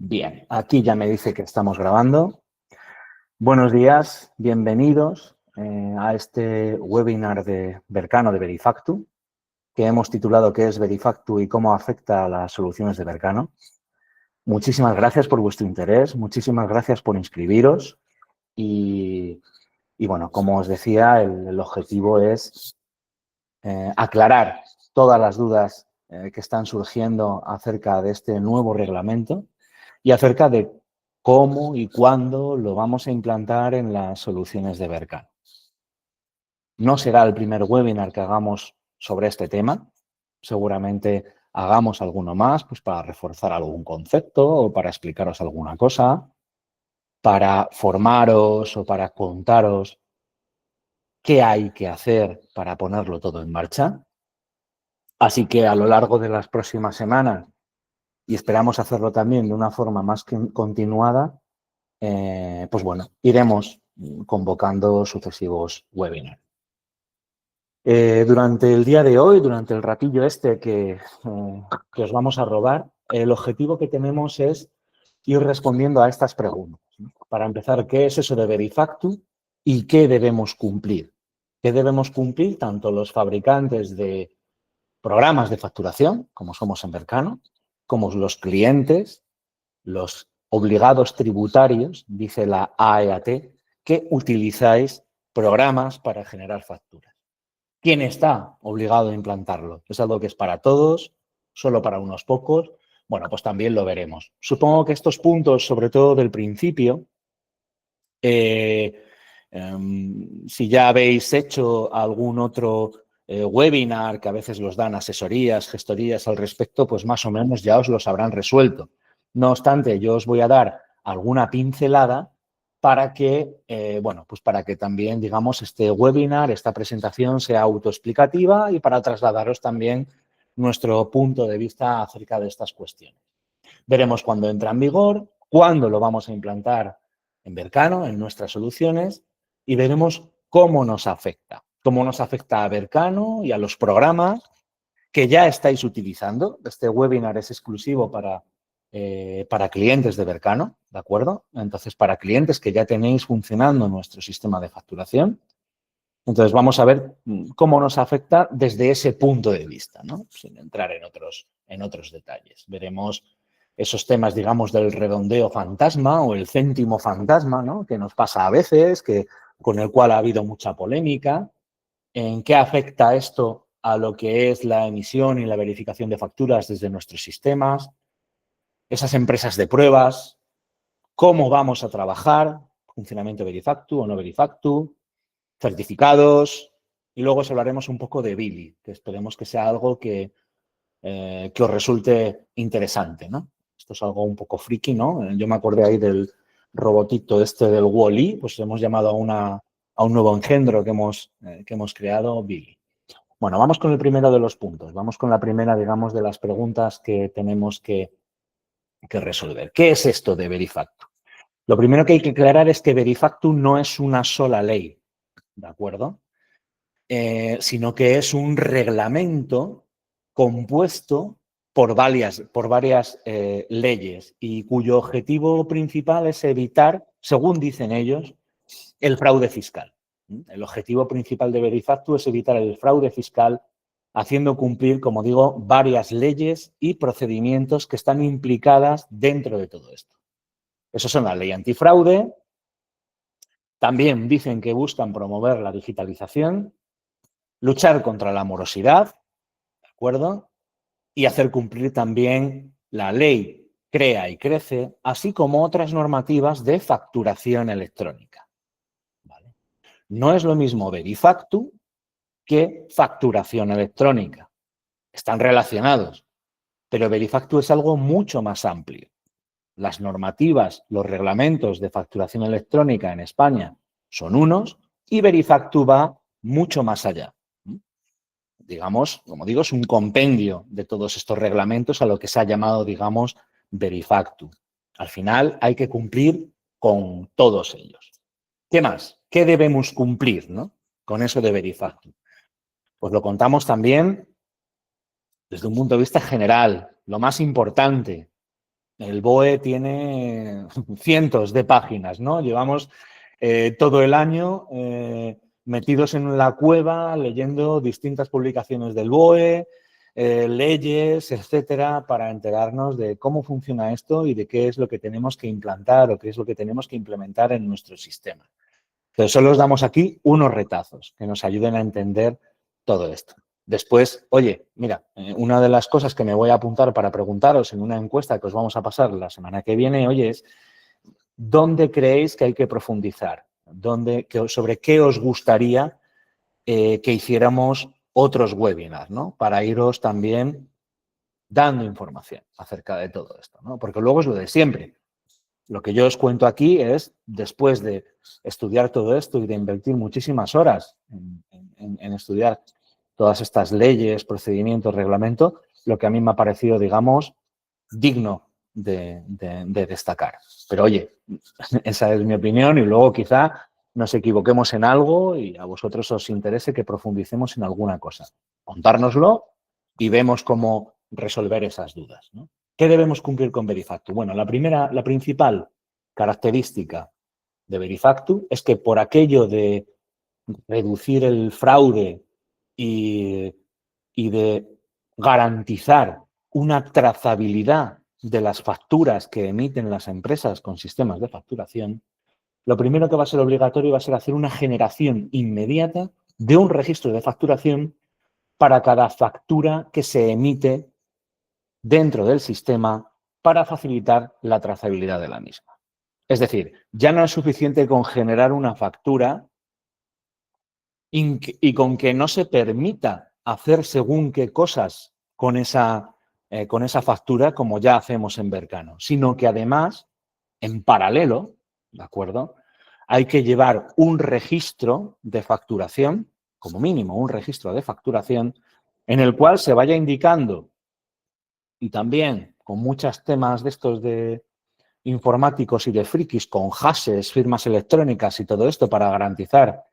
Bien, aquí ya me dice que estamos grabando. Buenos días, bienvenidos a este webinar de Vercano de Verifactu, que hemos titulado ¿Qué es Verifactu y cómo afecta a las soluciones de Vercano? Muchísimas gracias por vuestro interés, muchísimas gracias por inscribiros y bueno, como os decía, el objetivo es aclarar todas las dudas que están surgiendo acerca de este nuevo reglamento y acerca de cómo y cuándo lo vamos a implantar en las soluciones de Vercano. No será el primer webinar que hagamos sobre este tema. Seguramente hagamos alguno más pues, para reforzar algún concepto o para explicaros alguna cosa, para formaros o para contaros qué hay que hacer para ponerlo todo en marcha. Así que a lo largo de las próximas semanas, y esperamos hacerlo también de una forma más continuada, pues bueno, iremos convocando sucesivos webinars. Durante el día de hoy, durante el ratillo este que os vamos a robar, el objetivo que tenemos es ir respondiendo a estas preguntas, ¿no? Para empezar, ¿qué es eso de Verifactu y qué debemos cumplir? ¿Qué debemos cumplir tanto los fabricantes de programas de facturación, como somos en Vercano, como los clientes, los obligados tributarios, dice la AEAT, que utilizáis programas para generar facturas? ¿Quién está obligado a implantarlo? ¿Es algo que es para todos? ¿Solo para unos pocos? Bueno, pues también lo veremos. Supongo que estos puntos, sobre todo del principio, si ya habéis hecho algún otro webinar, que a veces los dan asesorías, gestorías al respecto, pues más o menos ya os los habrán resuelto. No obstante, yo os voy a dar alguna pincelada para que, bueno, pues para que también, digamos, este webinar, esta presentación sea autoexplicativa y para trasladaros también nuestro punto de vista acerca de estas cuestiones. Veremos cuándo entra en vigor, cuándo lo vamos a implantar en Vercano, en nuestras soluciones, y veremos cómo nos afecta a Vercano y a los programas que ya estáis utilizando. Este webinar es exclusivo para clientes de Vercano, ¿de acuerdo? Entonces, para clientes que ya tenéis funcionando nuestro sistema de facturación. Entonces, vamos a ver cómo nos afecta desde ese punto de vista, ¿no? Sin entrar en otros detalles. Veremos esos temas, digamos, del redondeo fantasma o el céntimo fantasma, ¿no? Que nos pasa a veces, con el cual ha habido mucha polémica. ¿En qué afecta esto a lo que es la emisión y la verificación de facturas desde nuestros sistemas? Esas empresas de pruebas, ¿cómo vamos a trabajar? Funcionamiento Verifactu o no Verifactu, certificados, y luego os hablaremos un poco de Billy, que esperemos que sea algo que os resulte interesante, ¿no? Esto es algo un poco friki, ¿no? Yo me acordé ahí del robotito este del Wall-E, pues hemos llamado a un nuevo engendro que hemos creado, Billy. Bueno, vamos con el primero de los puntos. Vamos con la primera, digamos, de las preguntas que tenemos que resolver. ¿Qué es esto de Verifactu? Lo primero que hay que aclarar es que Verifactu no es una sola ley, ¿de acuerdo? Sino que es un reglamento compuesto por varias leyes y cuyo objetivo principal es evitar, según dicen ellos, el fraude fiscal. El objetivo principal de Verifactu es evitar el fraude fiscal haciendo cumplir, como digo, varias leyes y procedimientos que están implicadas dentro de todo esto. Eso son la ley antifraude. También dicen que buscan promover la digitalización, luchar contra la morosidad, ¿de acuerdo? Y hacer cumplir también la ley Crea y Crece, así como otras normativas de facturación electrónica. ¿Vale? No es lo mismo Verifactu que facturación electrónica. Están relacionados, pero Verifactu es algo mucho más amplio. Las normativas, los reglamentos de facturación electrónica en España son unos y Verifactu va mucho más allá. Digamos, como digo, es un compendio de todos estos reglamentos a lo que se ha llamado, digamos, Verifactu. Al final hay que cumplir con todos ellos. ¿Qué más? ¿Qué debemos cumplir, ¿no? Con eso de Verifactu? Pues lo contamos también desde un punto de vista general, lo más importante. El BOE tiene cientos de páginas, ¿no? Llevamos todo el año metidos en la cueva leyendo distintas publicaciones del BOE, leyes, etcétera, para enterarnos de cómo funciona esto y de qué es lo que tenemos que implantar o qué es lo que tenemos que implementar en nuestro sistema. Entonces, solo os damos aquí unos retazos que nos ayuden a entender todo esto. Después, oye, mira, una de las cosas que me voy a apuntar para preguntaros en una encuesta que os vamos a pasar la semana que viene, oye, es ¿dónde creéis que hay que profundizar? ¿Sobre qué os gustaría que hiciéramos otros webinars, ¿no? Para iros también dando información acerca de todo esto, ¿no? Porque luego es lo de siempre. Lo que yo os cuento aquí es, después de estudiar todo esto y de invertir muchísimas horas en estudiar todas estas leyes, procedimientos, reglamentos, lo que a mí me ha parecido, digamos, digno de destacar. Pero oye, esa es mi opinión y luego quizá nos equivoquemos en algo y a vosotros os interese que profundicemos en alguna cosa. Contárnoslo y vemos cómo resolver esas dudas, ¿no? ¿Qué debemos cumplir con Verifactu? Bueno, la principal característica de Verifactu es que por aquello de reducir el fraude y de garantizar una trazabilidad de las facturas que emiten las empresas con sistemas de facturación, lo primero que va a ser obligatorio va a ser hacer una generación inmediata de un registro de facturación para cada factura que se emite dentro del sistema para facilitar la trazabilidad de la misma. Es decir, ya no es suficiente con generar una factura y con que no se permita hacer según qué cosas con esa factura como ya hacemos en Vercano, sino que además, en paralelo, ¿de acuerdo? Hay que llevar un registro de facturación, como mínimo un registro de facturación, en el cual se vaya indicando y también con muchos temas de estos de informáticos y de frikis, con hashes, firmas electrónicas y todo esto para garantizar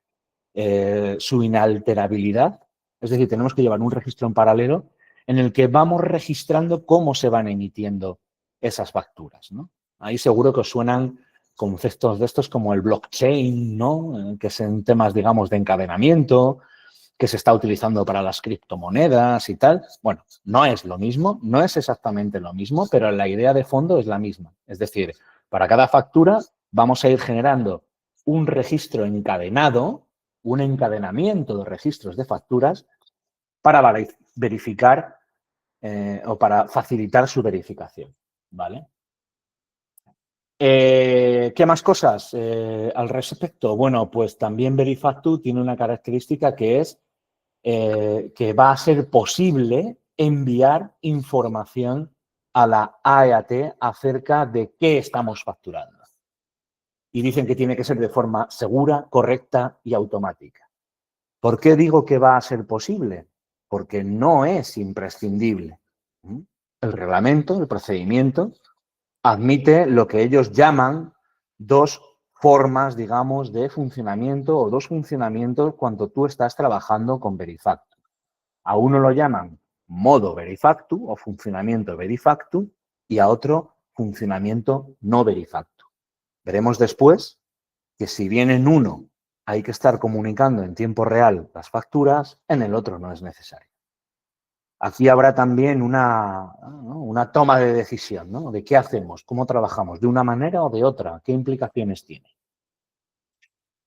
su inalterabilidad. Es decir, tenemos que llevar un registro en paralelo en el que vamos registrando cómo se van emitiendo esas facturas, ¿no? Ahí seguro que os suenan conceptos de estos como el blockchain, ¿no? Que son temas, digamos, de encadenamiento, que se está utilizando para las criptomonedas y tal. Bueno, no es lo mismo, no es exactamente lo mismo, pero la idea de fondo es la misma. Es decir, para cada factura vamos a ir generando un registro encadenado, un encadenamiento de registros de facturas para verificar o para facilitar su verificación, ¿vale? ¿Qué más cosas al respecto? Bueno, pues también Verifactu tiene una característica que es que va a ser posible enviar información a la AEAT acerca de qué estamos facturando. Y dicen que tiene que ser de forma segura, correcta y automática. ¿Por qué digo que va a ser posible? Porque no es imprescindible. El reglamento, el procedimiento, admite lo que ellos llaman dos formas, digamos, de funcionamiento o dos funcionamientos cuando tú estás trabajando con Verifactu. A uno lo llaman modo Verifactu o funcionamiento Verifactu y a otro funcionamiento no Verifactu. Veremos después que si bien en uno hay que estar comunicando en tiempo real las facturas, en el otro no es necesario. Aquí habrá también una toma de decisión, ¿no? De qué hacemos, cómo trabajamos, de una manera o de otra, qué implicaciones tiene.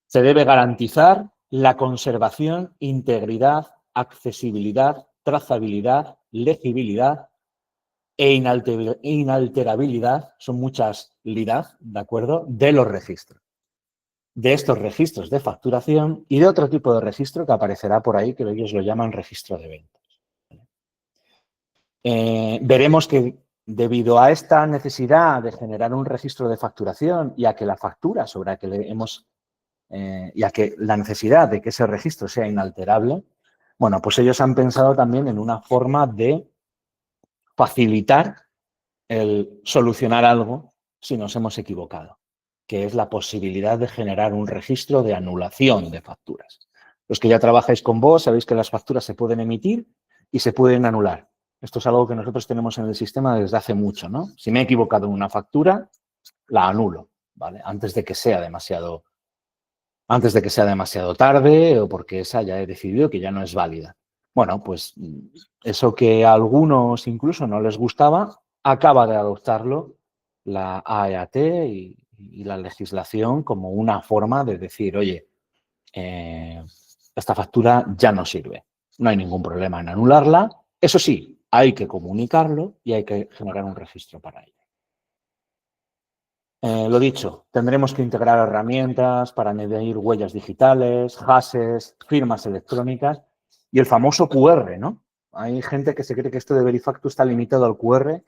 Se debe garantizar la conservación, integridad, accesibilidad, trazabilidad, legibilidad e inalterabilidad, son muchas lidad, ¿de acuerdo?, de los registros. De estos registros de facturación y de otro tipo de registro que aparecerá por ahí, que ellos lo llaman registro de ventas. Veremos que debido a esta necesidad de generar un registro de facturación y a que la factura sobre la que le hemos y a que la necesidad de que ese registro sea inalterable, bueno, pues ellos han pensado también en una forma de facilitar el solucionar algo si nos hemos equivocado, que es la posibilidad de generar un registro de anulación de facturas. Los que ya trabajáis con vos sabéis que las facturas se pueden emitir y se pueden anular. Esto es algo que nosotros tenemos en el sistema desde hace mucho, ¿no? Si me he equivocado en una factura, la anulo, ¿vale? Antes de que sea demasiado tarde o porque esa ya he decidido que ya no es válida. Bueno, pues eso que a algunos incluso no les gustaba, acaba de adoptarlo la AEAT y la legislación como una forma de decir, oye, esta factura ya no sirve. No hay ningún problema en anularla. Eso sí, hay que comunicarlo y hay que generar un registro para ello. Lo dicho, tendremos que integrar herramientas para medir huellas digitales, hashes, firmas electrónicas y el famoso QR, ¿no? Hay gente que se cree que esto de Verifactu está limitado al QR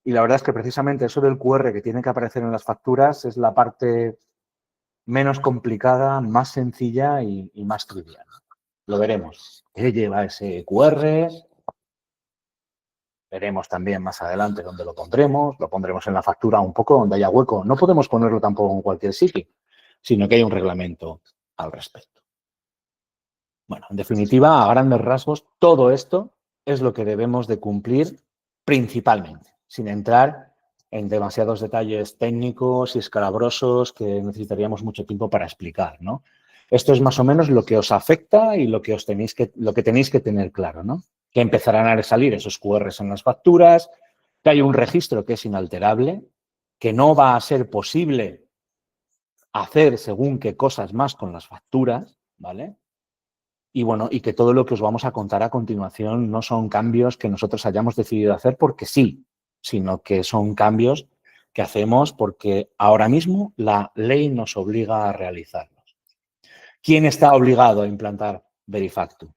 y la verdad es que precisamente eso del QR que tiene que aparecer en las facturas es la parte menos complicada, más sencilla y más trivial. Lo veremos. ¿Qué lleva ese QR? Veremos también más adelante dónde lo pondremos en la factura un poco donde haya hueco. No podemos ponerlo tampoco en cualquier sitio, sino que hay un reglamento al respecto. Bueno, en definitiva, a grandes rasgos, todo esto es lo que debemos de cumplir principalmente, sin entrar en demasiados detalles técnicos y escabrosos que necesitaríamos mucho tiempo para explicar, ¿no? Esto es más o menos lo que os afecta y lo que tenéis que tener claro, ¿no? Que empezarán a salir esos QRs en las facturas, que hay un registro que es inalterable, que no va a ser posible hacer según qué cosas más con las facturas, ¿vale? Y bueno, y que todo lo que os vamos a contar a continuación no son cambios que nosotros hayamos decidido hacer porque sí, sino que son cambios que hacemos porque ahora mismo la ley nos obliga a realizarlos. ¿Quién está obligado a implantar Verifactu?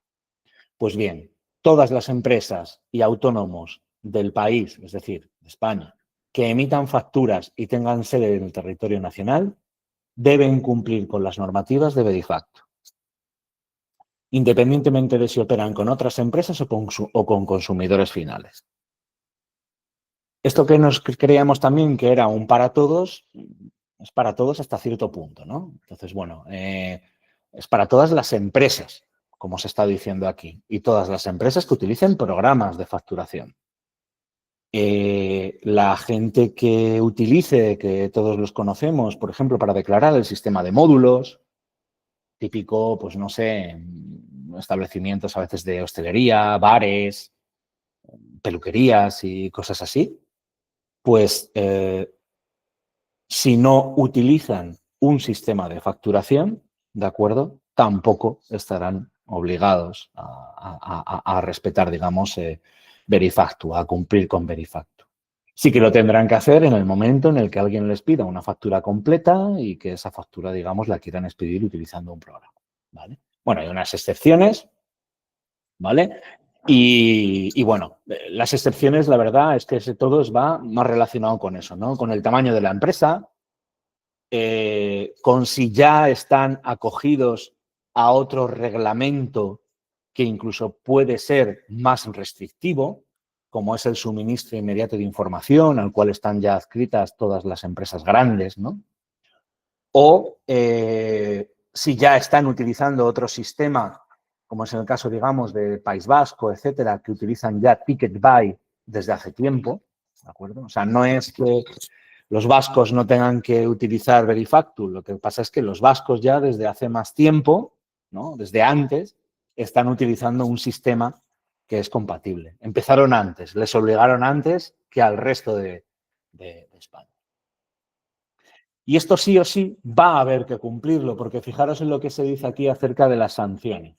Pues bien, todas las empresas y autónomos del país, es decir, de España, que emitan facturas y tengan sede en el territorio nacional, deben cumplir con las normativas de Verifactu, independientemente de si operan con otras empresas o con consumidores finales. Esto que nos creíamos también que era un para todos, es para todos hasta cierto punto, ¿no? Entonces, bueno, es para todas las empresas, como se está diciendo aquí, y todas las empresas que utilicen programas de facturación. La gente que utilice, que todos los conocemos, por ejemplo, para declarar el sistema de módulos, típico, pues no sé, establecimientos a veces de hostelería, bares, peluquerías y cosas así, pues si no utilizan un sistema de facturación, ¿de acuerdo? Tampoco estarán obligados a respetar, digamos, Verifactu, a cumplir con Verifactu. Sí que lo tendrán que hacer en el momento en el que alguien les pida una factura completa y que esa factura, digamos, la quieran expedir utilizando un programa, ¿vale? Bueno, hay unas excepciones, ¿vale? Y bueno, las excepciones, la verdad, es que todo va más relacionado con eso, ¿no? Con el tamaño de la empresa, con si ya están acogidos a otro reglamento que incluso puede ser más restrictivo, como es el suministro inmediato de información, al cual están ya adscritas todas las empresas grandes, ¿no? O si ya están utilizando otro sistema, como es el caso, digamos, de País Vasco, etcétera, que utilizan ya Ticket Buy desde hace tiempo, ¿de acuerdo? O sea, no es que los vascos no tengan que utilizar Verifactu, lo que pasa es que los vascos ya desde hace más tiempo, ¿no? Desde antes, están utilizando un sistema que es compatible. Empezaron antes, les obligaron antes que al resto de España. Y esto sí o sí va a haber que cumplirlo, porque fijaros en lo que se dice aquí acerca de las sanciones.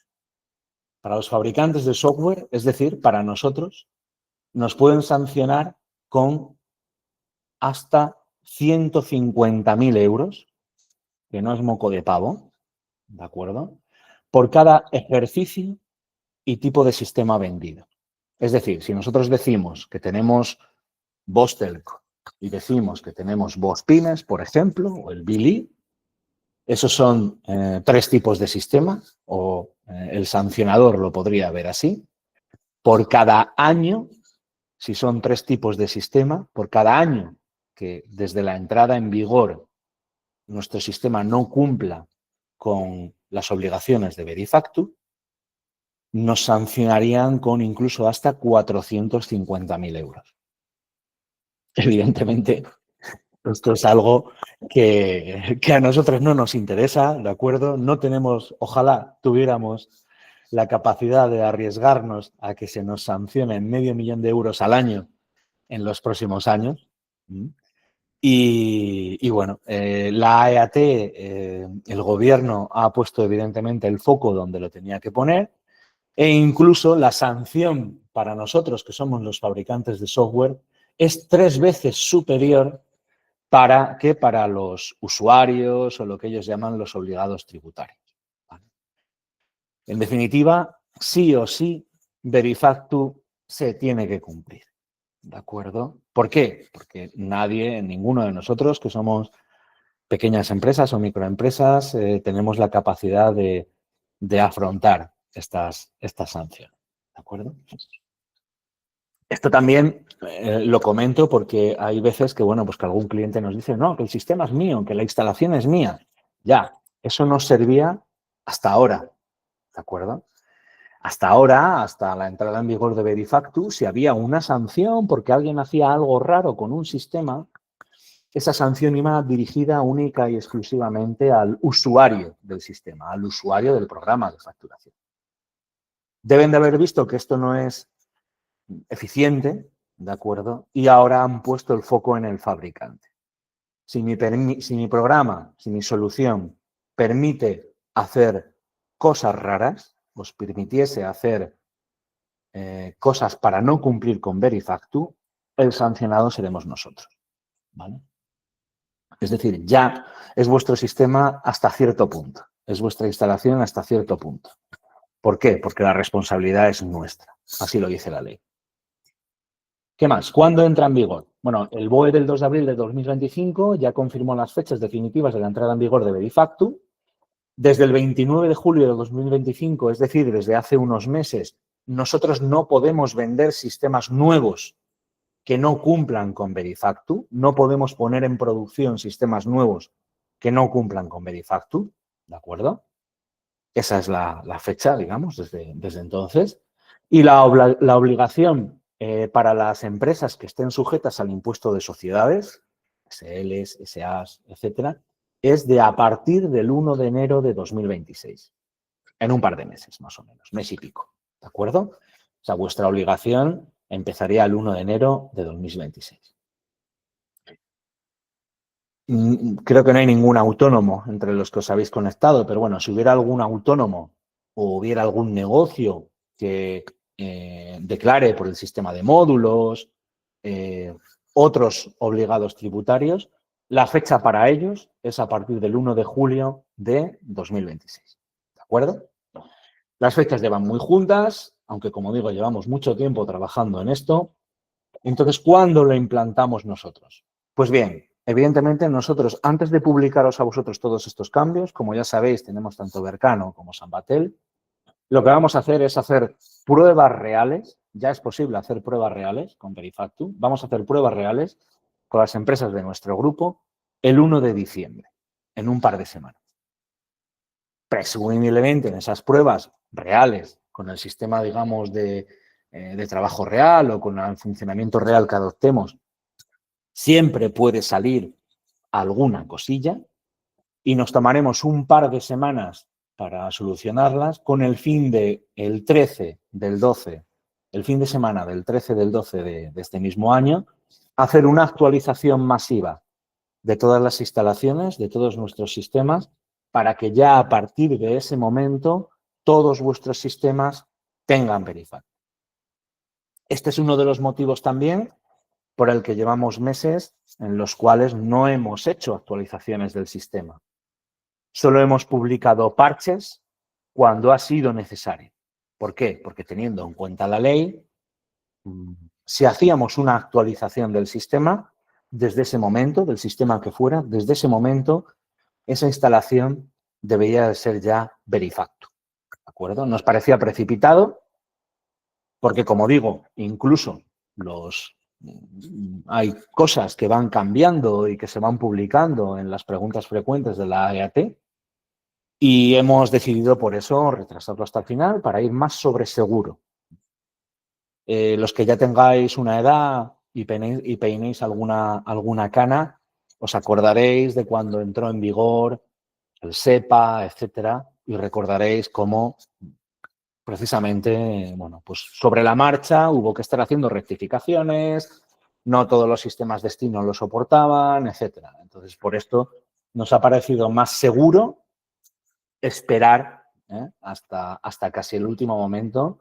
Para los fabricantes de software, es decir, para nosotros, nos pueden sancionar con hasta 150.000 euros, que no es moco de pavo, ¿de acuerdo? Por cada ejercicio y tipo de sistema vendido. Es decir, si nosotros decimos que tenemos Vostelco y decimos que tenemos Vospines, por ejemplo, o el Billy, esos son 3 tipos de sistema, o el sancionador lo podría ver así. Por cada año, si son 3 tipos de sistema, por cada año que desde la entrada en vigor nuestro sistema no cumpla con las obligaciones de Verifactu, nos sancionarían con incluso hasta 450.000 euros. Evidentemente, esto es algo que a nosotros no nos interesa, ¿de acuerdo? No tenemos, ojalá tuviéramos la capacidad de arriesgarnos a que se nos sancione 500.000 euros al año en los próximos años. Y bueno, la AEAT, el gobierno ha puesto evidentemente el foco donde lo tenía que poner e incluso la sanción para nosotros, que somos los fabricantes de software, es 3 veces superior que para los usuarios o lo que ellos llaman los obligados tributarios. ¿Vale? En definitiva, sí o sí, Verifactu se tiene que cumplir. ¿De acuerdo? ¿Por qué? Porque nadie, ninguno de nosotros que somos pequeñas empresas o microempresas, tenemos la capacidad de afrontar estas sanciones. ¿De acuerdo? Esto también lo comento porque hay veces que, bueno, pues que algún cliente nos dice, no, que el sistema es mío, que la instalación es mía. Ya, eso nos servía hasta ahora, ¿de acuerdo? Hasta ahora, hasta la entrada en vigor de Verifactu, si había una sanción porque alguien hacía algo raro con un sistema, esa sanción iba dirigida única y exclusivamente al usuario del sistema, al usuario del programa de facturación. Deben de haber visto que esto no es eficiente, ¿de acuerdo? Y ahora han puesto el foco en el fabricante. Si mi programa, si mi solución permite hacer cosas raras, os permitiese hacer cosas para no cumplir con Verifactu, el sancionado seremos nosotros, ¿vale? Es decir, ya es vuestro sistema hasta cierto punto, es vuestra instalación hasta cierto punto. ¿Por qué? Porque la responsabilidad es nuestra, así lo dice la ley. ¿Qué más? ¿Cuándo entra en vigor? Bueno, el BOE del 2 de abril de 2025 ya confirmó las fechas definitivas de la entrada en vigor de Verifactu. Desde el 29 de julio de 2025, es decir, desde hace unos meses, nosotros no podemos vender sistemas nuevos que no cumplan con Verifactu. No podemos poner en producción sistemas nuevos que no cumplan con Verifactu, ¿de acuerdo? Esa es la fecha, digamos, desde entonces. Y la obligación para las empresas que estén sujetas al impuesto de sociedades, SLs, SAs, etcétera, es de a partir del 1 de enero de 2026. En un par de meses, más o menos, mes y pico, ¿de acuerdo? O sea, vuestra obligación empezaría el 1 de enero de 2026. Creo que no hay ningún autónomo entre los que os habéis conectado, pero bueno, si hubiera algún autónomo o hubiera algún negocio que declare por el sistema de módulos, otros obligados tributarios, la fecha para ellos es a partir del 1 de julio de 2026. ¿De acuerdo? Las fechas llevan muy juntas, aunque como digo, llevamos mucho tiempo trabajando en esto. Entonces, ¿cuándo lo implantamos nosotros? Pues bien, evidentemente nosotros, antes de publicaros a vosotros todos estos cambios, como ya sabéis, tenemos tanto Vercano como Sambatel, lo que vamos a hacer es hacer pruebas reales, ya es posible hacer pruebas reales con Verifactu, vamos a hacer pruebas reales con las empresas de nuestro grupo el 1 de diciembre, en un par de semanas. Presumiblemente en esas pruebas reales, con el sistema, digamos, de trabajo real o con el funcionamiento real que adoptemos, siempre puede salir alguna cosilla y nos tomaremos un par de semanas para solucionarlas con el fin de el 13 del 12, el fin de semana del 13 del 12 de este mismo año, hacer una actualización masiva de todas las instalaciones, de todos nuestros sistemas, para que ya a partir de ese momento todos vuestros sistemas tengan Verifactu. Este es uno de los motivos también por el que llevamos meses en los cuales no hemos hecho actualizaciones del sistema. Solo hemos publicado parches cuando ha sido necesario. ¿Por qué? Porque teniendo en cuenta la ley, si hacíamos una actualización del sistema, desde ese momento, del sistema que fuera, desde ese momento, esa instalación debería de ser ya Verifactu. ¿De acuerdo? Nos parecía precipitado porque, como digo, incluso hay cosas que van cambiando y que se van publicando en las preguntas frecuentes de la AEAT Y hemos decidido por eso retrasarlo hasta el final para ir más sobre seguro. Los que ya tengáis una edad y peinéis alguna cana, os acordaréis de cuando entró en vigor el SEPA, etcétera, y recordaréis cómo precisamente, bueno, pues sobre la marcha hubo que estar haciendo rectificaciones, no todos los sistemas destino lo soportaban, etcétera. Entonces, por esto nos ha parecido más seguro esperar hasta casi el último momento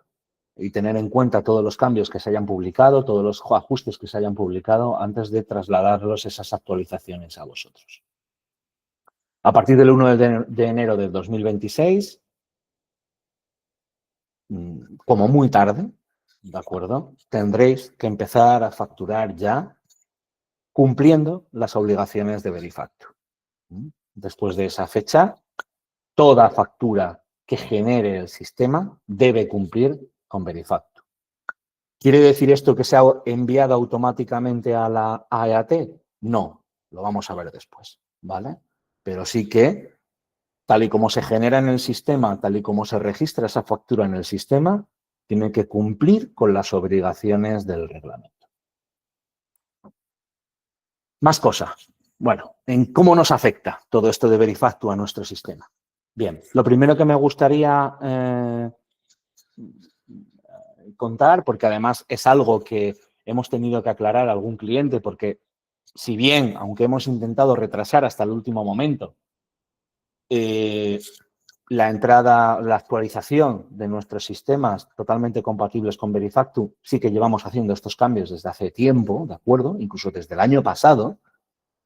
y tener en cuenta todos los cambios que se hayan publicado, todos los ajustes que se hayan publicado antes de trasladarlos esas actualizaciones a vosotros. A partir del 1 de enero de 2026, como muy tarde, ¿de acuerdo? Tendréis que empezar a facturar ya cumpliendo las obligaciones de Verifactu. Después de esa fecha, toda factura que genere el sistema debe cumplir con Verifactu. ¿Quiere decir esto que se ha enviado automáticamente a la AEAT? No, lo vamos a ver después, ¿vale? Pero sí que, tal y como se genera en el sistema, tal y como se registra esa factura en el sistema, tiene que cumplir con las obligaciones del reglamento. Más cosas. Bueno, ¿en cómo nos afecta todo esto de Verifactu a nuestro sistema? Bien, lo primero que me gustaría contar, porque además es algo que hemos tenido que aclarar a algún cliente, porque si bien, aunque hemos intentado retrasar hasta el último momento, la entrada, la actualización de nuestros sistemas totalmente compatibles con Verifactu, sí que llevamos haciendo estos cambios desde hace tiempo, ¿de acuerdo? Incluso desde el año pasado.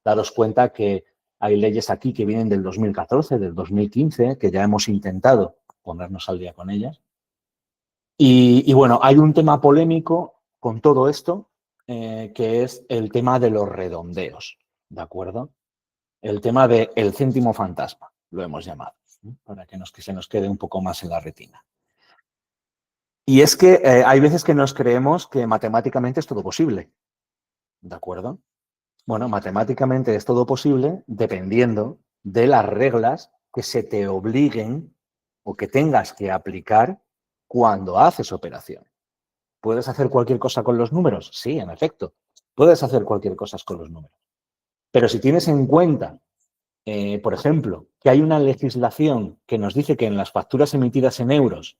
Daros cuenta que hay leyes aquí que vienen del 2014, del 2015, que ya hemos intentado ponernos al día con ellas. Y bueno, hay un tema polémico con todo esto, que es el tema de los redondeos, ¿de acuerdo? El tema del céntimo fantasma, lo hemos llamado, ¿no? Para que se nos quede un poco más en la retina. Y es que hay veces que nos creemos que matemáticamente es todo posible, ¿de acuerdo? Bueno, matemáticamente es todo posible dependiendo de las reglas que se te obliguen o que tengas que aplicar cuando haces operación. ¿Puedes hacer cualquier cosa con los números? Sí, en efecto. Puedes hacer cualquier cosa con los números. Pero si tienes en cuenta, por ejemplo, que hay una legislación que nos dice que en las facturas emitidas en euros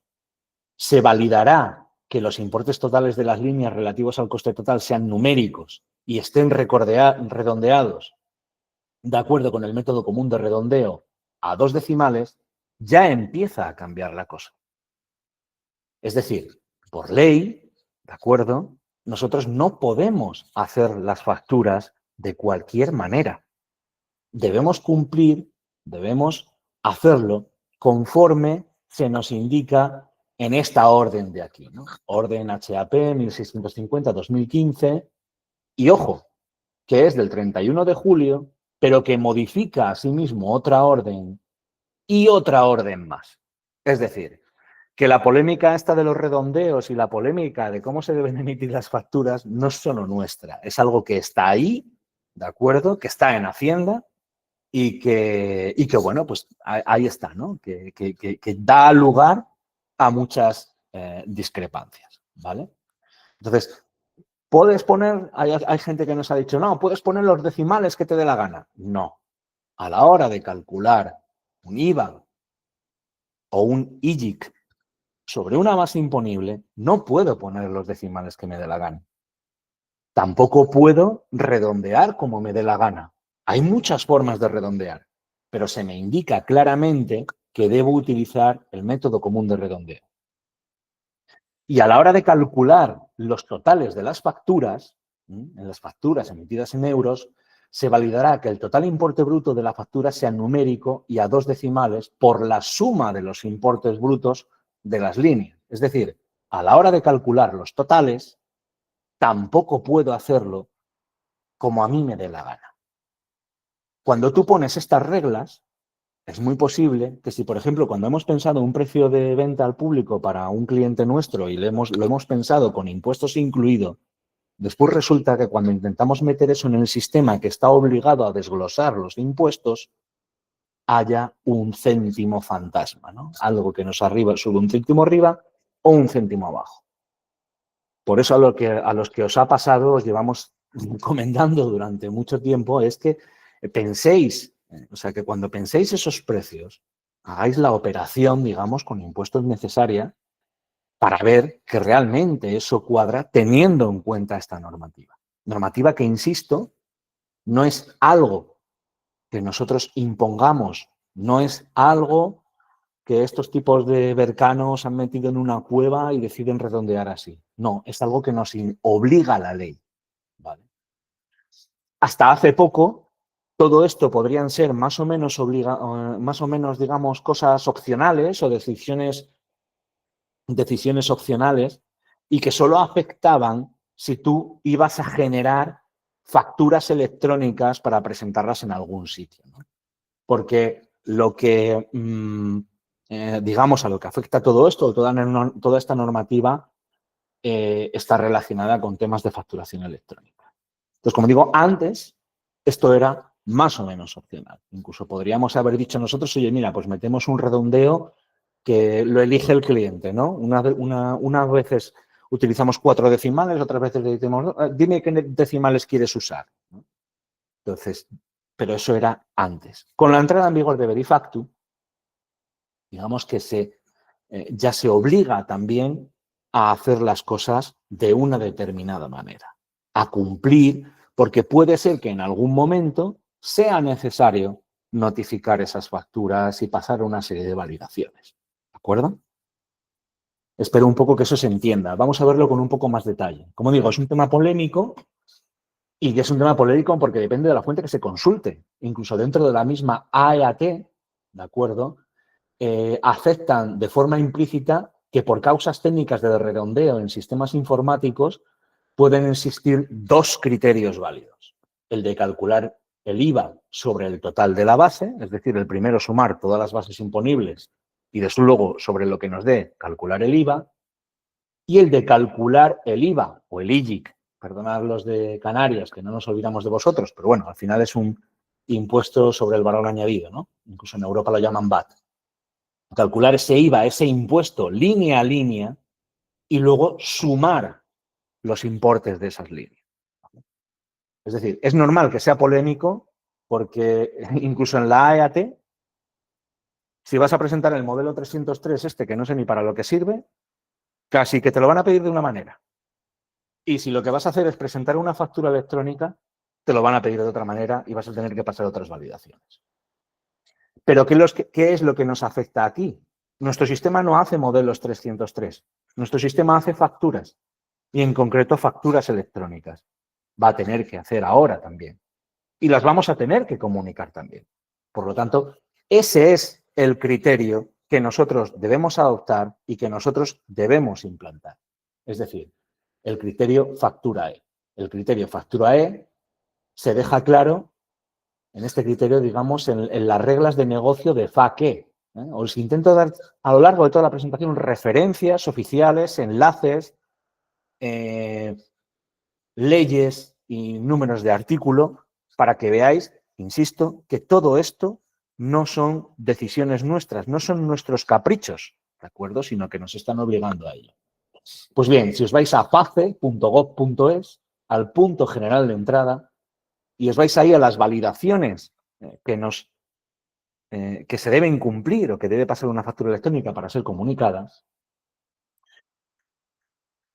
se validará que los importes totales de las líneas relativos al coste total sean numéricos y estén redondeados de acuerdo con el método común de redondeo a 2 decimales, ya empieza a cambiar la cosa. Es decir, por ley, ¿de acuerdo? Nosotros no podemos hacer las facturas de cualquier manera. Debemos cumplir, debemos hacerlo conforme se nos indica en esta orden de aquí, ¿no? Orden HAP 1650-2015 y ojo, que es del 31 de julio, pero que modifica asimismo otra orden y otra orden más. Es decir, que la polémica esta de los redondeos y la polémica de cómo se deben emitir las facturas no es solo nuestra, es algo que está ahí, ¿de acuerdo? Que está en Hacienda y que bueno, pues ahí está, ¿no? Que da lugar a muchas discrepancias, ¿vale? Entonces, puedes poner, hay gente que nos ha dicho, no, puedes poner los decimales que te dé la gana. No. A la hora de calcular un IVA o un IGIC sobre una base imponible, no puedo poner los decimales que me dé la gana. Tampoco puedo redondear como me dé la gana. Hay muchas formas de redondear, pero se me indica claramente que debo utilizar el método común de redondeo. Y a la hora de calcular los totales de las facturas, en las facturas emitidas en euros, se validará que el total importe bruto de la factura sea numérico y a 2 decimales por la suma de los importes brutos de las líneas. Es decir, a la hora de calcular los totales, tampoco puedo hacerlo como a mí me dé la gana. Cuando tú pones estas reglas, es muy posible que si, por ejemplo, cuando hemos pensado un precio de venta al público para un cliente nuestro y lo hemos pensado con impuestos incluido, después resulta que cuando intentamos meter eso en el sistema que está obligado a desglosar los impuestos, haya un céntimo fantasma, ¿no? Algo que nos sube un céntimo arriba o un céntimo abajo. Por eso a los que os ha pasado, os llevamos recomendando durante mucho tiempo, es que penséis, o sea, que cuando penséis esos precios, hagáis la operación, digamos, con impuestos necesaria para ver que realmente eso cuadra teniendo en cuenta esta normativa. Normativa que, insisto, no es algo que nosotros impongamos, no es algo que estos tipos de bercanos han metido en una cueva y deciden redondear así. No, es algo que nos obliga a la ley. ¿Vale? Hasta hace poco, todo esto podrían ser más o menos, digamos, cosas opcionales o decisiones opcionales y que solo afectaban si tú ibas a generar facturas electrónicas para presentarlas en algún sitio, ¿no? Porque lo que, digamos, a lo que afecta todo esto, toda esta normativa está relacionada con temas de facturación electrónica. Entonces, como digo, antes esto era más o menos opcional. Incluso podríamos haber dicho nosotros, oye, mira, pues metemos un redondeo que lo elige el cliente, ¿no? Unas veces utilizamos 4 decimales, otras veces decimos, dime qué decimales quieres usar, ¿no? Entonces, pero eso era antes. Con la entrada en vigor de Verifactu, digamos que ya se obliga también a hacer las cosas de una determinada manera, a cumplir, porque puede ser que en algún momento sea necesario notificar esas facturas y pasar una serie de validaciones. ¿De acuerdo? Espero un poco que eso se entienda. Vamos a verlo con un poco más detalle. Como digo, es un tema polémico y es un tema polémico porque depende de la fuente que se consulte. Incluso dentro de la misma AEAT, ¿de acuerdo?, aceptan de forma implícita que por causas técnicas de redondeo en sistemas informáticos pueden existir 2 criterios válidos. El de calcular el IVA sobre el total de la base, es decir, el primero sumar todas las bases imponibles y desde luego sobre lo que nos dé calcular el IVA, y el de calcular el IVA o el IGIC, perdonad los de Canarias, que no nos olvidamos de vosotros, pero bueno, al final es un impuesto sobre el valor añadido, ¿no? Incluso en Europa lo llaman VAT. Calcular ese IVA, ese impuesto línea a línea y luego sumar los importes de esas líneas. Es decir, es normal que sea polémico porque incluso en la AEAT, si vas a presentar el modelo 303 que no sé ni para lo que sirve, casi que te lo van a pedir de una manera. Y si lo que vas a hacer es presentar una factura electrónica, te lo van a pedir de otra manera y vas a tener que pasar otras validaciones. Pero ¿qué es lo que nos afecta aquí? Nuestro sistema no hace modelos 303. Nuestro sistema hace facturas y en concreto facturas electrónicas. Va a tener que hacer ahora también. Y las vamos a tener que comunicar también. Por lo tanto, ese es el criterio que nosotros debemos adoptar y que nosotros debemos implantar. Es decir, el criterio factura-E. El criterio factura-E se deja claro en este criterio, digamos, en las reglas de negocio de FAQ. Os intento dar a lo largo de toda la presentación referencias oficiales, enlaces, leyes y números de artículo para que veáis, insisto, que todo esto no son decisiones nuestras, no son nuestros caprichos, ¿de acuerdo? Sino que nos están obligando a ello. Pues bien, si os vais a face.gov.es, al punto general de entrada, y os vais ahí a las validaciones que se deben cumplir o que debe pasar una factura electrónica para ser comunicadas,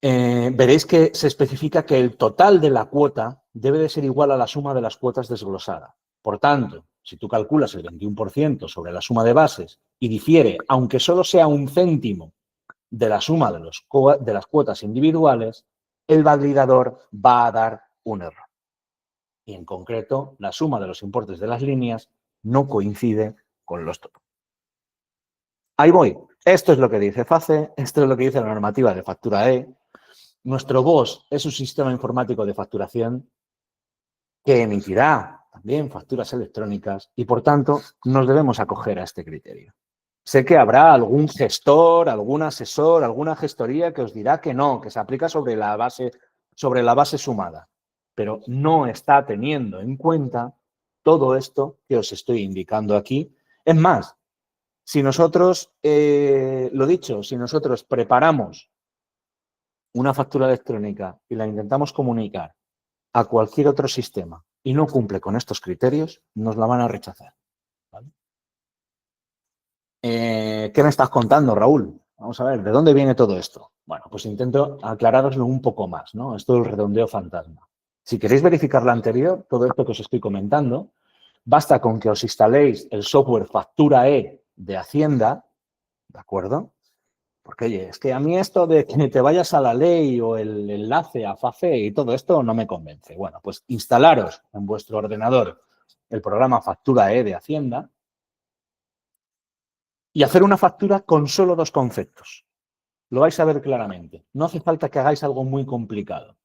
veréis que se especifica que el total de la cuota debe de ser igual a la suma de las cuotas desglosada. Por tanto, si tú calculas el 21% sobre la suma de bases y difiere, aunque solo sea un céntimo de la suma de las cuotas individuales, el validador va a dar un error. Y en concreto, la suma de los importes de las líneas no coincide con los topos. Ahí voy. Esto es lo que dice FACE, esto es lo que dice la normativa de factura E. Nuestro BOS es un sistema informático de facturación que emitirá también facturas electrónicas y, por tanto, nos debemos acoger a este criterio. Sé que habrá algún gestor, algún asesor, alguna gestoría que os dirá que no, que se aplica sobre la base sumada, pero no está teniendo en cuenta todo esto que os estoy indicando aquí Es más, si nosotros, lo dicho, si nosotros preparamos una factura electrónica y la intentamos comunicar a cualquier otro sistema y no cumple con estos criterios, nos la van a rechazar. ¿Vale? ¿Qué me estás contando, Raúl? Vamos a ver, ¿de dónde viene todo esto? Bueno, pues intento aclarároslo un poco más, ¿no? Esto del redondeo fantasma. Si queréis verificar la anterior, todo esto que os estoy comentando, basta con que os instaléis el software Factura E de Hacienda, ¿de acuerdo? Porque, oye, es que a mí esto de que te vayas a la ley o el enlace a FAFE y todo esto no me convence. Bueno, pues instalaros en vuestro ordenador el programa Factura E de Hacienda y hacer una factura con solo dos conceptos. Lo vais a ver claramente. No hace falta que hagáis algo muy complicado.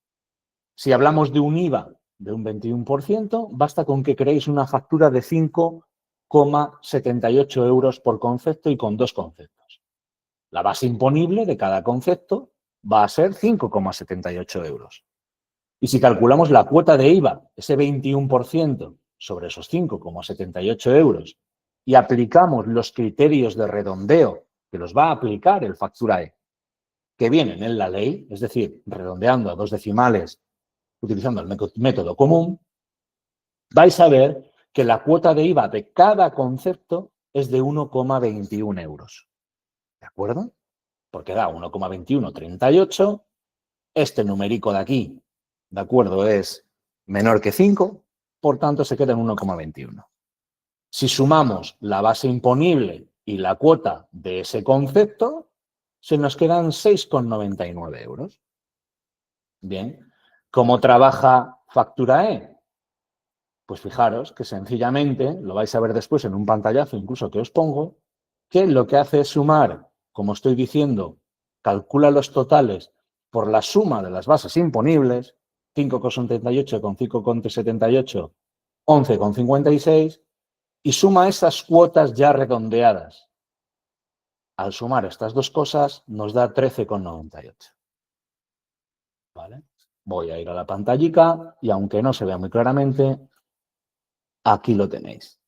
Si hablamos de un IVA de un 21%, basta con que creéis una factura de 5,78 euros por concepto y con dos conceptos. La base imponible de cada concepto va a ser 5,78 euros. Y si calculamos la cuota de IVA, ese 21% sobre esos 5,78 euros, y aplicamos los criterios de redondeo que los va a aplicar el Factura E, que vienen en la ley, es decir, redondeando a dos decimales, utilizando el método común, vais a ver que la cuota de IVA de cada concepto es de 1,21 euros. ¿De acuerdo? Porque da 1,2138. Este numérico de aquí, ¿de acuerdo? Es menor que 5, por tanto se queda en 1,21. Si sumamos la base imponible y la cuota de ese concepto, se nos quedan 6,99 euros. Bien, ¿cómo trabaja Factura E? Pues fijaros que sencillamente, lo vais a ver después en un pantallazo incluso que os pongo, que lo que hace es sumar, como estoy diciendo, calcula los totales por la suma de las bases imponibles, 5,78 con 5,78, 11,56, y suma esas cuotas ya redondeadas. Al sumar estas dos cosas nos da 13,98. ¿Vale? Voy a ir a la pantallica y aunque no se vea muy claramente, aquí lo tenéis.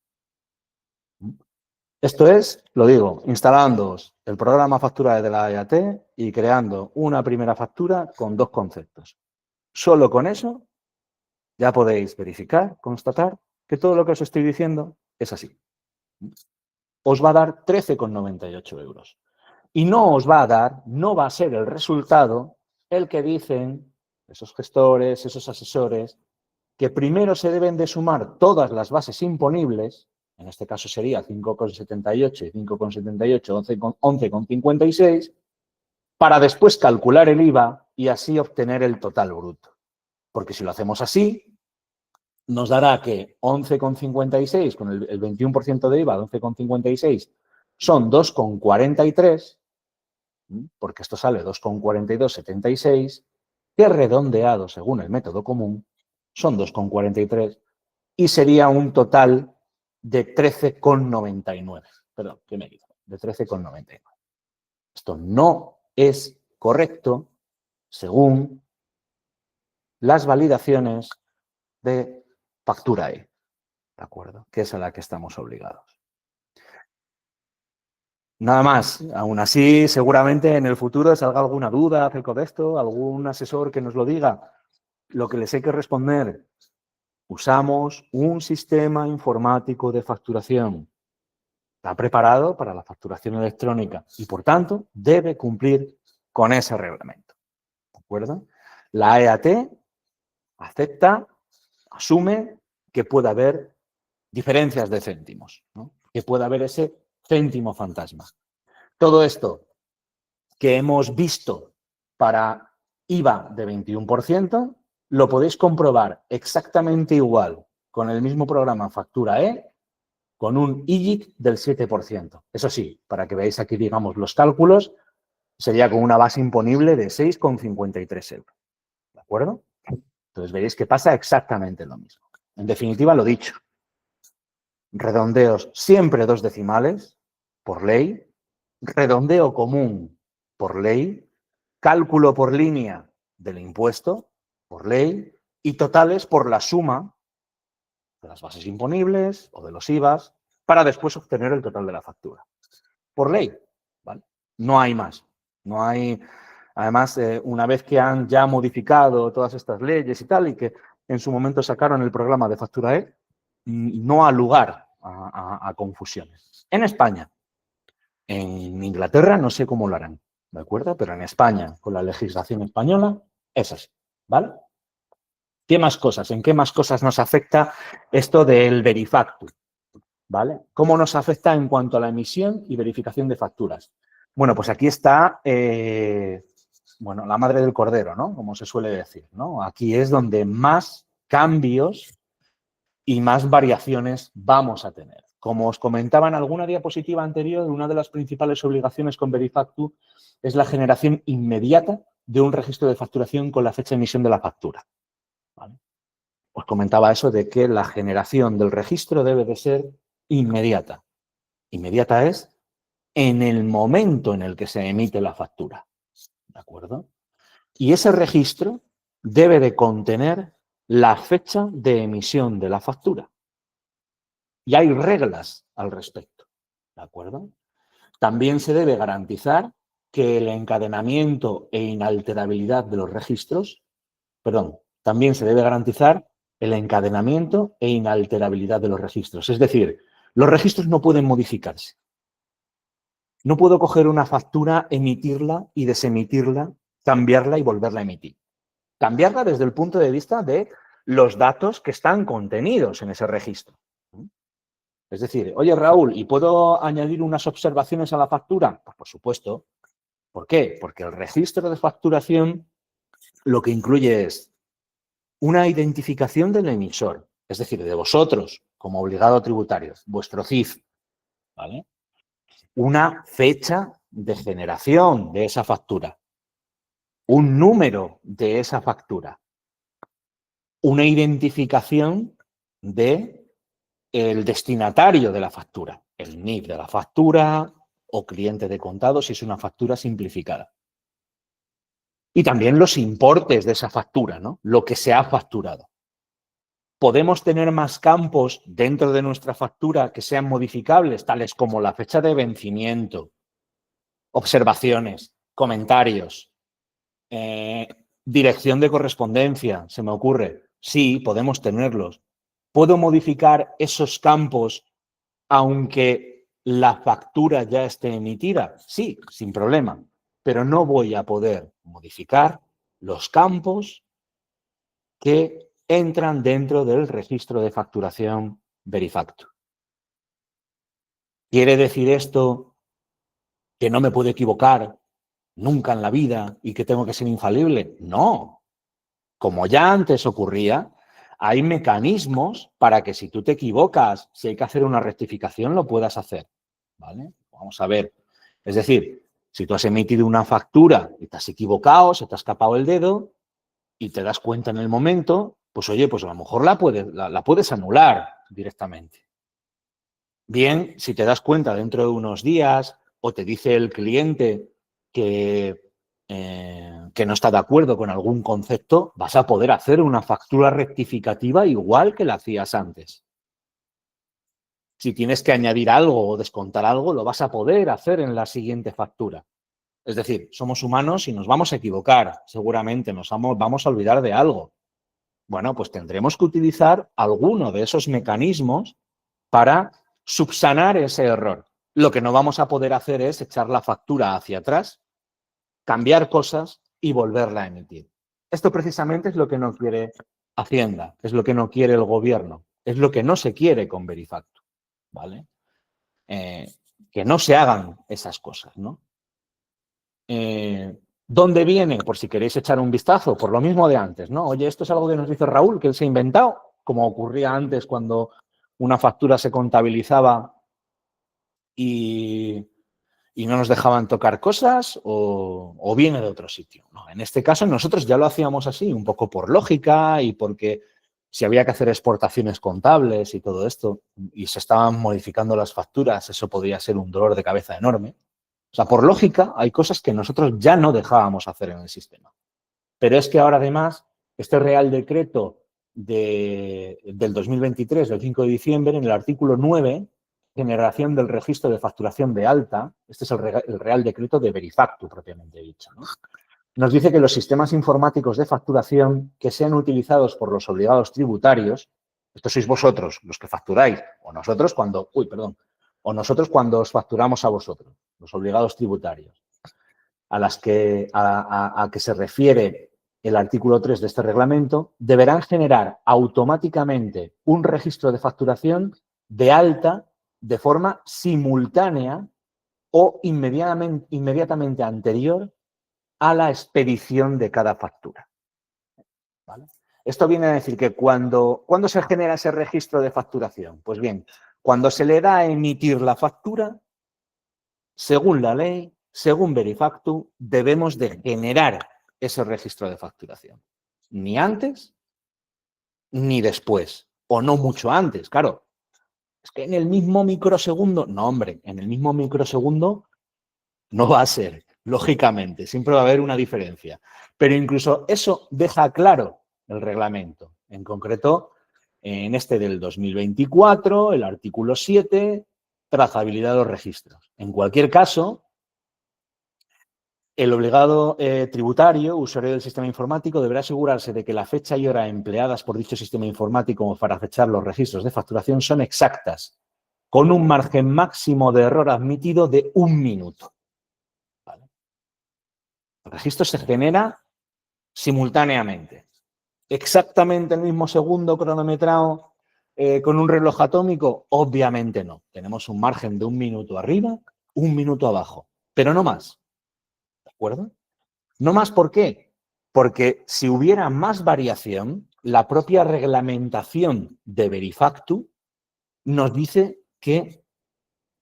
Esto es, lo digo, instalando el programa Factura de la EAT y creando una primera factura con dos conceptos. Solo con eso ya podéis verificar, constatar que todo lo que os estoy diciendo es así. Os va a dar 13,98 euros. Y no os va a dar, no va a ser el resultado el que dicen esos gestores, esos asesores, que primero se deben de sumar todas las bases imponibles, en este caso sería 5,78 y 5,78, 11,56, para después calcular el IVA y así obtener el total bruto. Porque si lo hacemos así, nos dará que 11,56 con el 21% de IVA, 11,56 son 2,43, porque esto sale 2,4276, que redondeado según el método común son 2,43 y sería un total de 13,99. Perdón, ¿qué me digo? De 13,99. Esto no es correcto según las validaciones de Factura E, ¿de acuerdo? Que es a la que estamos obligados. Nada más. Aún así, seguramente en el futuro salga alguna duda acerca de esto, algún asesor que nos lo diga. Lo que les hay que responder: usamos un sistema informático de facturación. Está preparado para la facturación electrónica y, por tanto, debe cumplir con ese reglamento. ¿De acuerdo? La EAT acepta, asume que puede haber diferencias de céntimos, ¿no? Que puede haber ese céntimo fantasma. Todo esto que hemos visto para IVA de 21%, lo podéis comprobar exactamente igual con el mismo programa Factura E, con un IGIC del 7%. Eso sí, para que veáis aquí, digamos, los cálculos, sería con una base imponible de 6,53 euros. ¿De acuerdo? Entonces veréis que pasa exactamente lo mismo. En definitiva, lo dicho. Redondeos siempre dos decimales, por ley. Redondeo común, por ley. Cálculo por línea del impuesto, por ley. Y totales por la suma de las bases imponibles o de los IVAs para después obtener el total de la factura. Por ley, ¿vale? No hay más. No hay, además, una vez que han ya modificado todas estas leyes y tal, y que en su momento sacaron el programa de Facturae, no ha lugar a confusiones. En España, en Inglaterra no sé cómo lo harán, ¿de acuerdo? Pero en España, con la legislación española, es así, ¿vale? ¿Qué más cosas? ¿En qué más cosas nos afecta esto del Verifactu? ¿Vale? ¿Cómo nos afecta en cuanto a la emisión y verificación de facturas? Bueno, pues aquí está, bueno, la madre del cordero, ¿no? Como se suele decir, ¿no? Aquí es donde más cambios y más variaciones vamos a tener. Como os comentaba en alguna diapositiva anterior, una de las principales obligaciones con Verifactu es la generación inmediata de un registro de facturación con la fecha de emisión de la factura. ¿Vale? Os comentaba eso de que la generación del registro debe de ser inmediata. Inmediata es en el momento en el que se emite la factura. ¿De acuerdo? Y ese registro debe de contener la fecha de emisión de la factura. Y hay reglas al respecto. ¿De acuerdo? También se debe garantizar que el encadenamiento e inalterabilidad de los registros, también se debe garantizar el encadenamiento e inalterabilidad de los registros. Es decir, los registros no pueden modificarse. No puedo coger una factura, emitirla y desemitirla, cambiarla y volverla a emitir. Cambiarla desde el punto de vista de los datos que están contenidos en ese registro. Es decir, oye Raúl, ¿y puedo añadir unas observaciones a la factura? Pues por supuesto. ¿Por qué? Porque el registro de facturación lo que incluye es una identificación del emisor, es decir, de vosotros como obligado tributario, vuestro CIF, ¿vale? Una fecha de generación de esa factura, un número de esa factura, una identificación de el destinatario de la factura, el NIF de la factura o cliente de contado si es una factura simplificada. Y también los importes de esa factura, ¿no? Lo que se ha facturado. Podemos tener más campos dentro de nuestra factura que sean modificables, tales como la fecha de vencimiento, observaciones, comentarios, dirección de correspondencia, se me ocurre. Sí, podemos tenerlos. ¿Puedo modificar esos campos aunque la factura ya esté emitida? Sí, sin problema. Pero no voy a poder modificar los campos que entran dentro del registro de facturación Verifactu. ¿Quiere decir esto que no me puedo equivocar nunca en la vida y que tengo que ser infalible? No. Como ya antes ocurría, hay mecanismos para que si tú te equivocas, si hay que hacer una rectificación, lo puedas hacer. ¿Vale? Vamos a ver. Es decir, si tú has emitido una factura y te has equivocado, se te ha escapado el dedo y te das cuenta en el momento, pues oye, pues a lo mejor la puedes anular directamente. Bien, si te das cuenta dentro de unos días o te dice el cliente que no está de acuerdo con algún concepto, vas a poder hacer una factura rectificativa igual que la hacías antes. Si tienes que añadir algo o descontar algo, lo vas a poder hacer en la siguiente factura. Es decir, somos humanos y nos vamos a equivocar, seguramente nos vamos a olvidar de algo. Bueno, pues tendremos que utilizar alguno de esos mecanismos para subsanar ese error. Lo que no vamos a poder hacer es echar la factura hacia atrás, cambiar cosas y volverla a emitir. Esto precisamente es lo que no quiere Hacienda, es lo que no quiere el gobierno, es lo que no se quiere con Verifactu, ¿vale? Que no se hagan esas cosas, ¿no? ¿Dónde viene? Por si queréis echar un vistazo, por lo mismo de antes, ¿no? Oye, esto es algo que nos dice Raúl, que él se ha inventado, como ocurría antes cuando una factura se contabilizaba y no nos dejaban tocar cosas o viene de otro sitio. No, en este caso nosotros ya lo hacíamos así, un poco por lógica y porque si había que hacer exportaciones contables y todo esto y se estaban modificando las facturas, eso podía ser un dolor de cabeza enorme. O sea, por lógica hay cosas que nosotros ya no dejábamos hacer en el sistema. Pero es que ahora además este Real Decreto del 2023, del 5 de diciembre, en el artículo 9, generación del registro de facturación de alta, este es el Real Decreto de Verifactu, propiamente dicho, ¿no? Nos dice que los sistemas informáticos de facturación que sean utilizados por los obligados tributarios, estos sois vosotros los que facturáis, o nosotros cuando os facturamos a vosotros, los obligados tributarios, a que se refiere el artículo 3 de este reglamento, deberán generar automáticamente un registro de facturación de alta de forma simultánea o inmediatamente anterior a la expedición de cada factura. ¿Vale? Esto viene a decir que ¿cuándo se genera ese registro de facturación? Pues bien, cuando se le da a emitir la factura, según la ley, según Verifactu, debemos de generar ese registro de facturación. Ni antes ni después, o no mucho antes, claro. Es que en el mismo microsegundo, no hombre, en el mismo microsegundo no va a ser, lógicamente, siempre va a haber una diferencia. Pero incluso eso deja claro el reglamento. En concreto, en este del 2024, el artículo 7, trazabilidad de los registros. En cualquier caso, el obligado tributario, usuario del sistema informático, deberá asegurarse de que la fecha y hora empleadas por dicho sistema informático para fechar los registros de facturación son exactas, con un margen máximo de error admitido de 1 minuto. ¿Vale? El registro se genera simultáneamente. ¿Exactamente el mismo segundo cronometrado con un reloj atómico? Obviamente no. Tenemos un margen de 1 minuto arriba, 1 minuto abajo, pero no más. ¿De acuerdo? No más, ¿por qué? Porque si hubiera más variación, la propia reglamentación de Verifactu nos dice que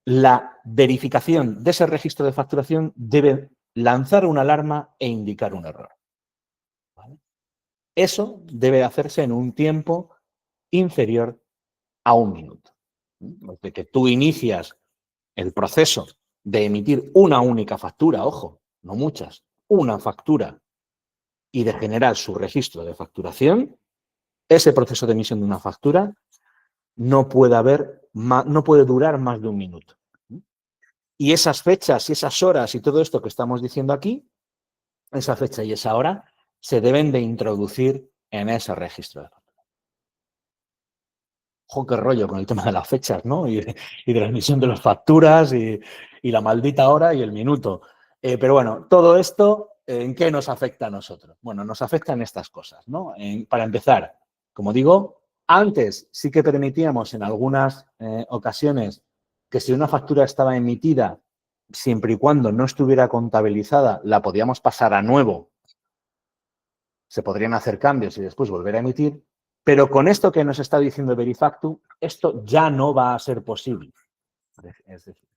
la verificación de ese registro de facturación debe lanzar una alarma e indicar un error. ¿Vale? Eso debe hacerse en un tiempo inferior a 1 minuto. Desde que tú inicias el proceso de emitir una única factura, ojo, no muchas, una factura y de generar su registro de facturación, ese proceso de emisión de una factura no puede durar más de 1 minuto. Y esas fechas y esas horas y todo esto que estamos diciendo aquí, esa fecha y esa hora, se deben de introducir en ese registro de factura. Ojo, qué rollo con el tema de las fechas, ¿no? Y de la emisión de las facturas y la maldita hora y el minuto. Pero bueno, todo esto, ¿en qué nos afecta a nosotros? Bueno, nos afectan estas cosas, ¿no? Para empezar, como digo, antes sí que permitíamos en algunas ocasiones que si una factura estaba emitida, siempre y cuando no estuviera contabilizada, la podíamos pasar a nuevo. Se podrían hacer cambios y después volver a emitir. Pero con esto que nos está diciendo Verifactu, esto ya no va a ser posible. Es decir,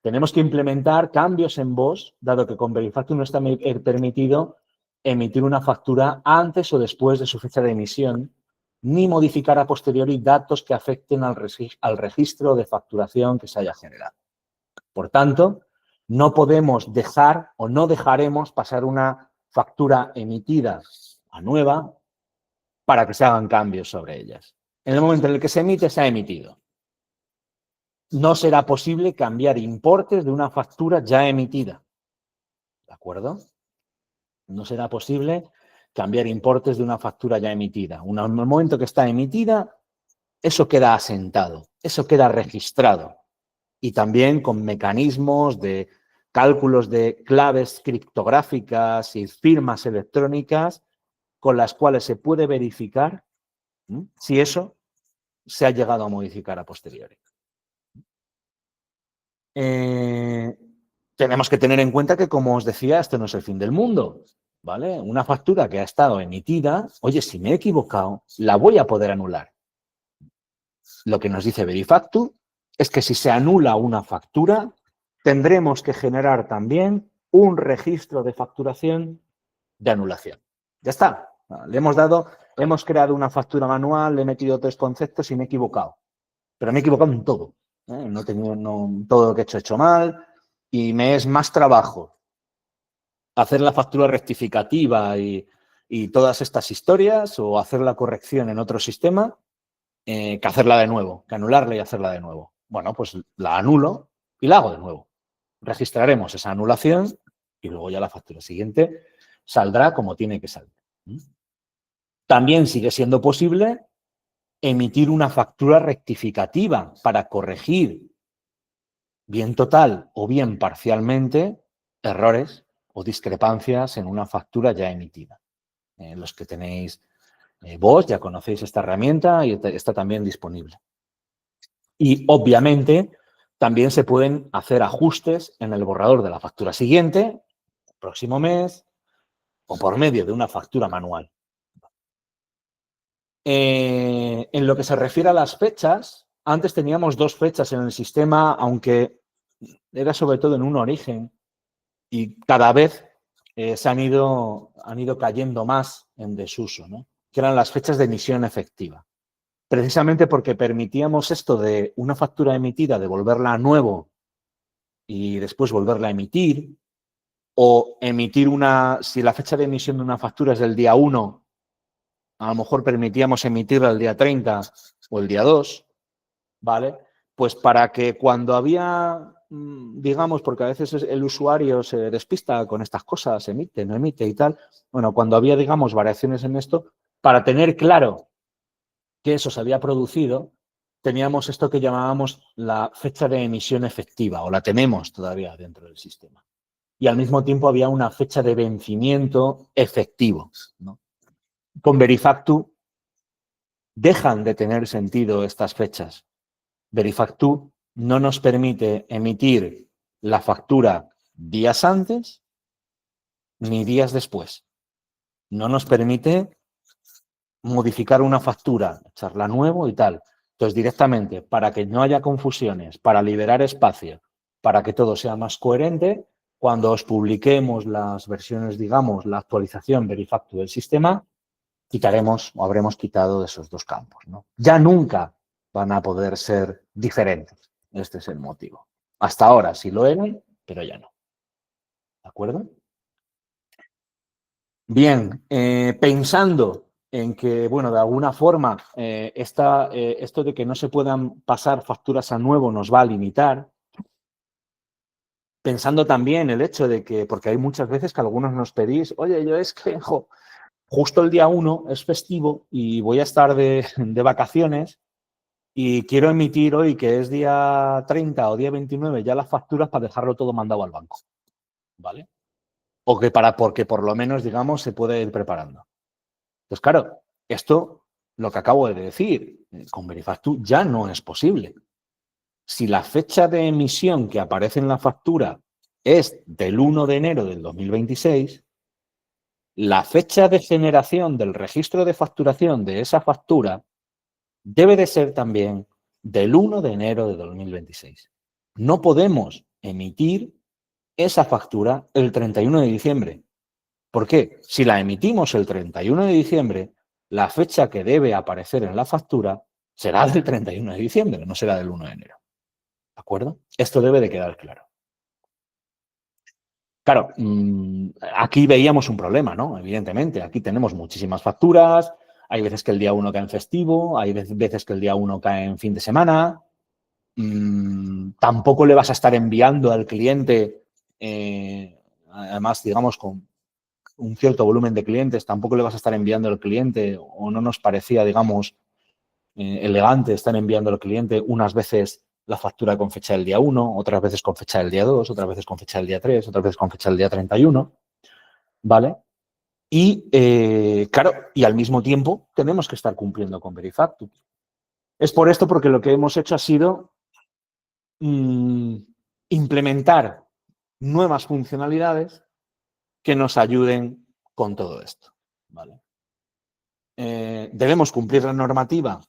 tenemos que implementar cambios en VOS, dado que con Verifactu no está permitido emitir una factura antes o después de su fecha de emisión, ni modificar a posteriori datos que afecten al registro de facturación que se haya generado. Por tanto, no podemos dejar o no dejaremos pasar una factura emitida a nueva para que se hagan cambios sobre ellas. En el momento en el que se emite, se ha emitido. No será posible cambiar importes de una factura ya emitida. ¿De acuerdo? No será posible cambiar importes de una factura ya emitida. En el momento que está emitida, eso queda asentado, eso queda registrado. Y también con mecanismos de cálculos de claves criptográficas y firmas electrónicas con las cuales se puede verificar si eso se ha llegado a modificar a posteriori. Tenemos que tener en cuenta que, como os decía, esto no es el fin del mundo, ¿vale? Una factura que ha estado emitida, oye, si me he equivocado, la voy a poder anular. Lo que nos dice Verifactu es que si se anula una factura, tendremos que generar también un registro de facturación de anulación. Ya está. Hemos creado una factura manual, le he metido 3 conceptos y me he equivocado. Pero me he equivocado en todo. No he tenido todo lo que he hecho mal y me es más trabajo hacer la factura rectificativa y todas estas historias o hacer la corrección en otro sistema que hacerla de nuevo, que anularla y hacerla de nuevo. bueno, pues la anulo y la hago de nuevo. Registraremos esa anulación y luego ya la factura siguiente saldrá como tiene que salir. También sigue siendo posible emitir una factura rectificativa para corregir, bien total o bien parcialmente, errores o discrepancias en una factura ya emitida. Los que tenéis vos ya conocéis esta herramienta y está también disponible. Y obviamente también se pueden hacer ajustes en el borrador de la factura siguiente, próximo mes, o por medio de una factura manual. En lo que se refiere a las fechas, antes teníamos 2 fechas en el sistema, aunque era sobre todo en un origen y cada vez se han ido cayendo más en desuso, ¿no? Que eran las fechas de emisión efectiva. Precisamente porque permitíamos esto de una factura emitida, devolverla a nuevo y después volverla a emitir, o emitir si la fecha de emisión de una factura es del día 1, a lo mejor permitíamos emitirla el día 30 o el día 2, ¿vale? Pues para que cuando había, digamos, porque a veces el usuario se despista con estas cosas, emite, no emite y tal, bueno, cuando había, digamos, variaciones en esto, para tener claro que eso se había producido, teníamos esto que llamábamos la fecha de emisión efectiva, o la tenemos todavía dentro del sistema. Y al mismo tiempo había una fecha de vencimiento efectivo, ¿no? Con Verifactu dejan de tener sentido estas fechas. Verifactu no nos permite emitir la factura días antes ni días después. No nos permite modificar una factura, echarla nuevo y tal. Entonces, directamente, para que no haya confusiones, para liberar espacio, para que todo sea más coherente, cuando os publiquemos las versiones, digamos, la actualización Verifactu del sistema, quitaremos o habremos quitado esos 2 campos, ¿no? Ya nunca van a poder ser diferentes. Este es el motivo. Hasta ahora sí lo eran, pero ya no. ¿De acuerdo? Bien, pensando en que, bueno, de alguna forma esto de que no se puedan pasar facturas a nuevo nos va a limitar, pensando también el hecho de que, porque hay muchas veces que algunos nos pedís, oye, yo es que, justo el día 1 es festivo y voy a estar de vacaciones y quiero emitir hoy, que es día 30 o día 29, ya las facturas para dejarlo todo mandado al banco, ¿vale? O que porque por lo menos, digamos, se puede ir preparando. Pues claro, esto, lo que acabo de decir, con Verifactu ya no es posible. Si la fecha de emisión que aparece en la factura es del 1 de enero del 2026, la fecha de generación del registro de facturación de esa factura debe de ser también del 1 de enero de 2026. No podemos emitir esa factura el 31 de diciembre. ¿Por qué? Si la emitimos el 31 de diciembre, la fecha que debe aparecer en la factura será del 31 de diciembre, no será del 1 de enero. ¿De acuerdo? Esto debe de quedar claro. Claro, aquí veíamos un problema, ¿no? Evidentemente, aquí tenemos muchísimas facturas, hay veces que el día 1 cae en festivo, hay veces que el día 1 cae en fin de semana. Tampoco le vas a estar enviando al cliente, además, digamos, con un cierto volumen de clientes, tampoco le vas a estar enviando al cliente, o no nos parecía, digamos, elegante estar enviando al cliente unas veces la factura con fecha del día 1, otras veces con fecha del día 2, otras veces con fecha del día 3, otras veces con fecha del día 31, ¿vale? Y, claro, y al mismo tiempo tenemos que estar cumpliendo con Verifactu. Es por esto porque lo que hemos hecho ha sido implementar nuevas funcionalidades que nos ayuden con todo esto, ¿vale? Debemos cumplir la normativa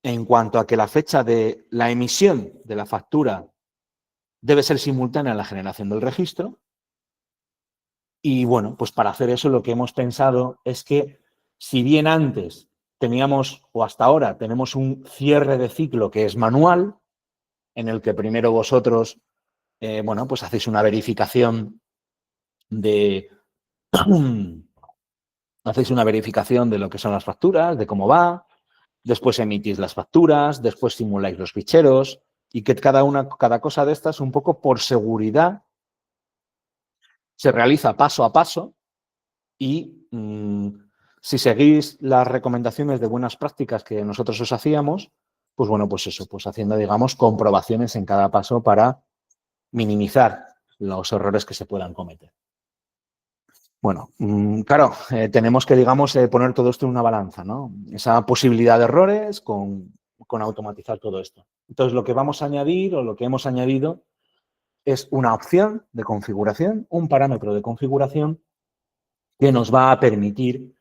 en cuanto a que la fecha de la emisión de la factura debe ser simultánea a la generación del registro. Y bueno, pues para hacer eso lo que hemos pensado es que si bien antes teníamos, o hasta ahora, tenemos un cierre de ciclo que es manual, en el que primero vosotros, bueno, pues hacéis una verificación de lo que son las facturas, de cómo va, después emitís las facturas, después simuláis los ficheros, y que cada cosa de estas, un poco por seguridad, se realiza paso a paso y si seguís las recomendaciones de buenas prácticas que nosotros os hacíamos, pues bueno, pues eso, pues haciendo, digamos, comprobaciones en cada paso para minimizar los errores que se puedan cometer. Bueno, claro, tenemos que, digamos, poner todo esto en una balanza, ¿no? Esa posibilidad de errores con automatizar todo esto. Entonces, lo que vamos a añadir o lo que hemos añadido es una opción de configuración, un parámetro de configuración que nos va a permitir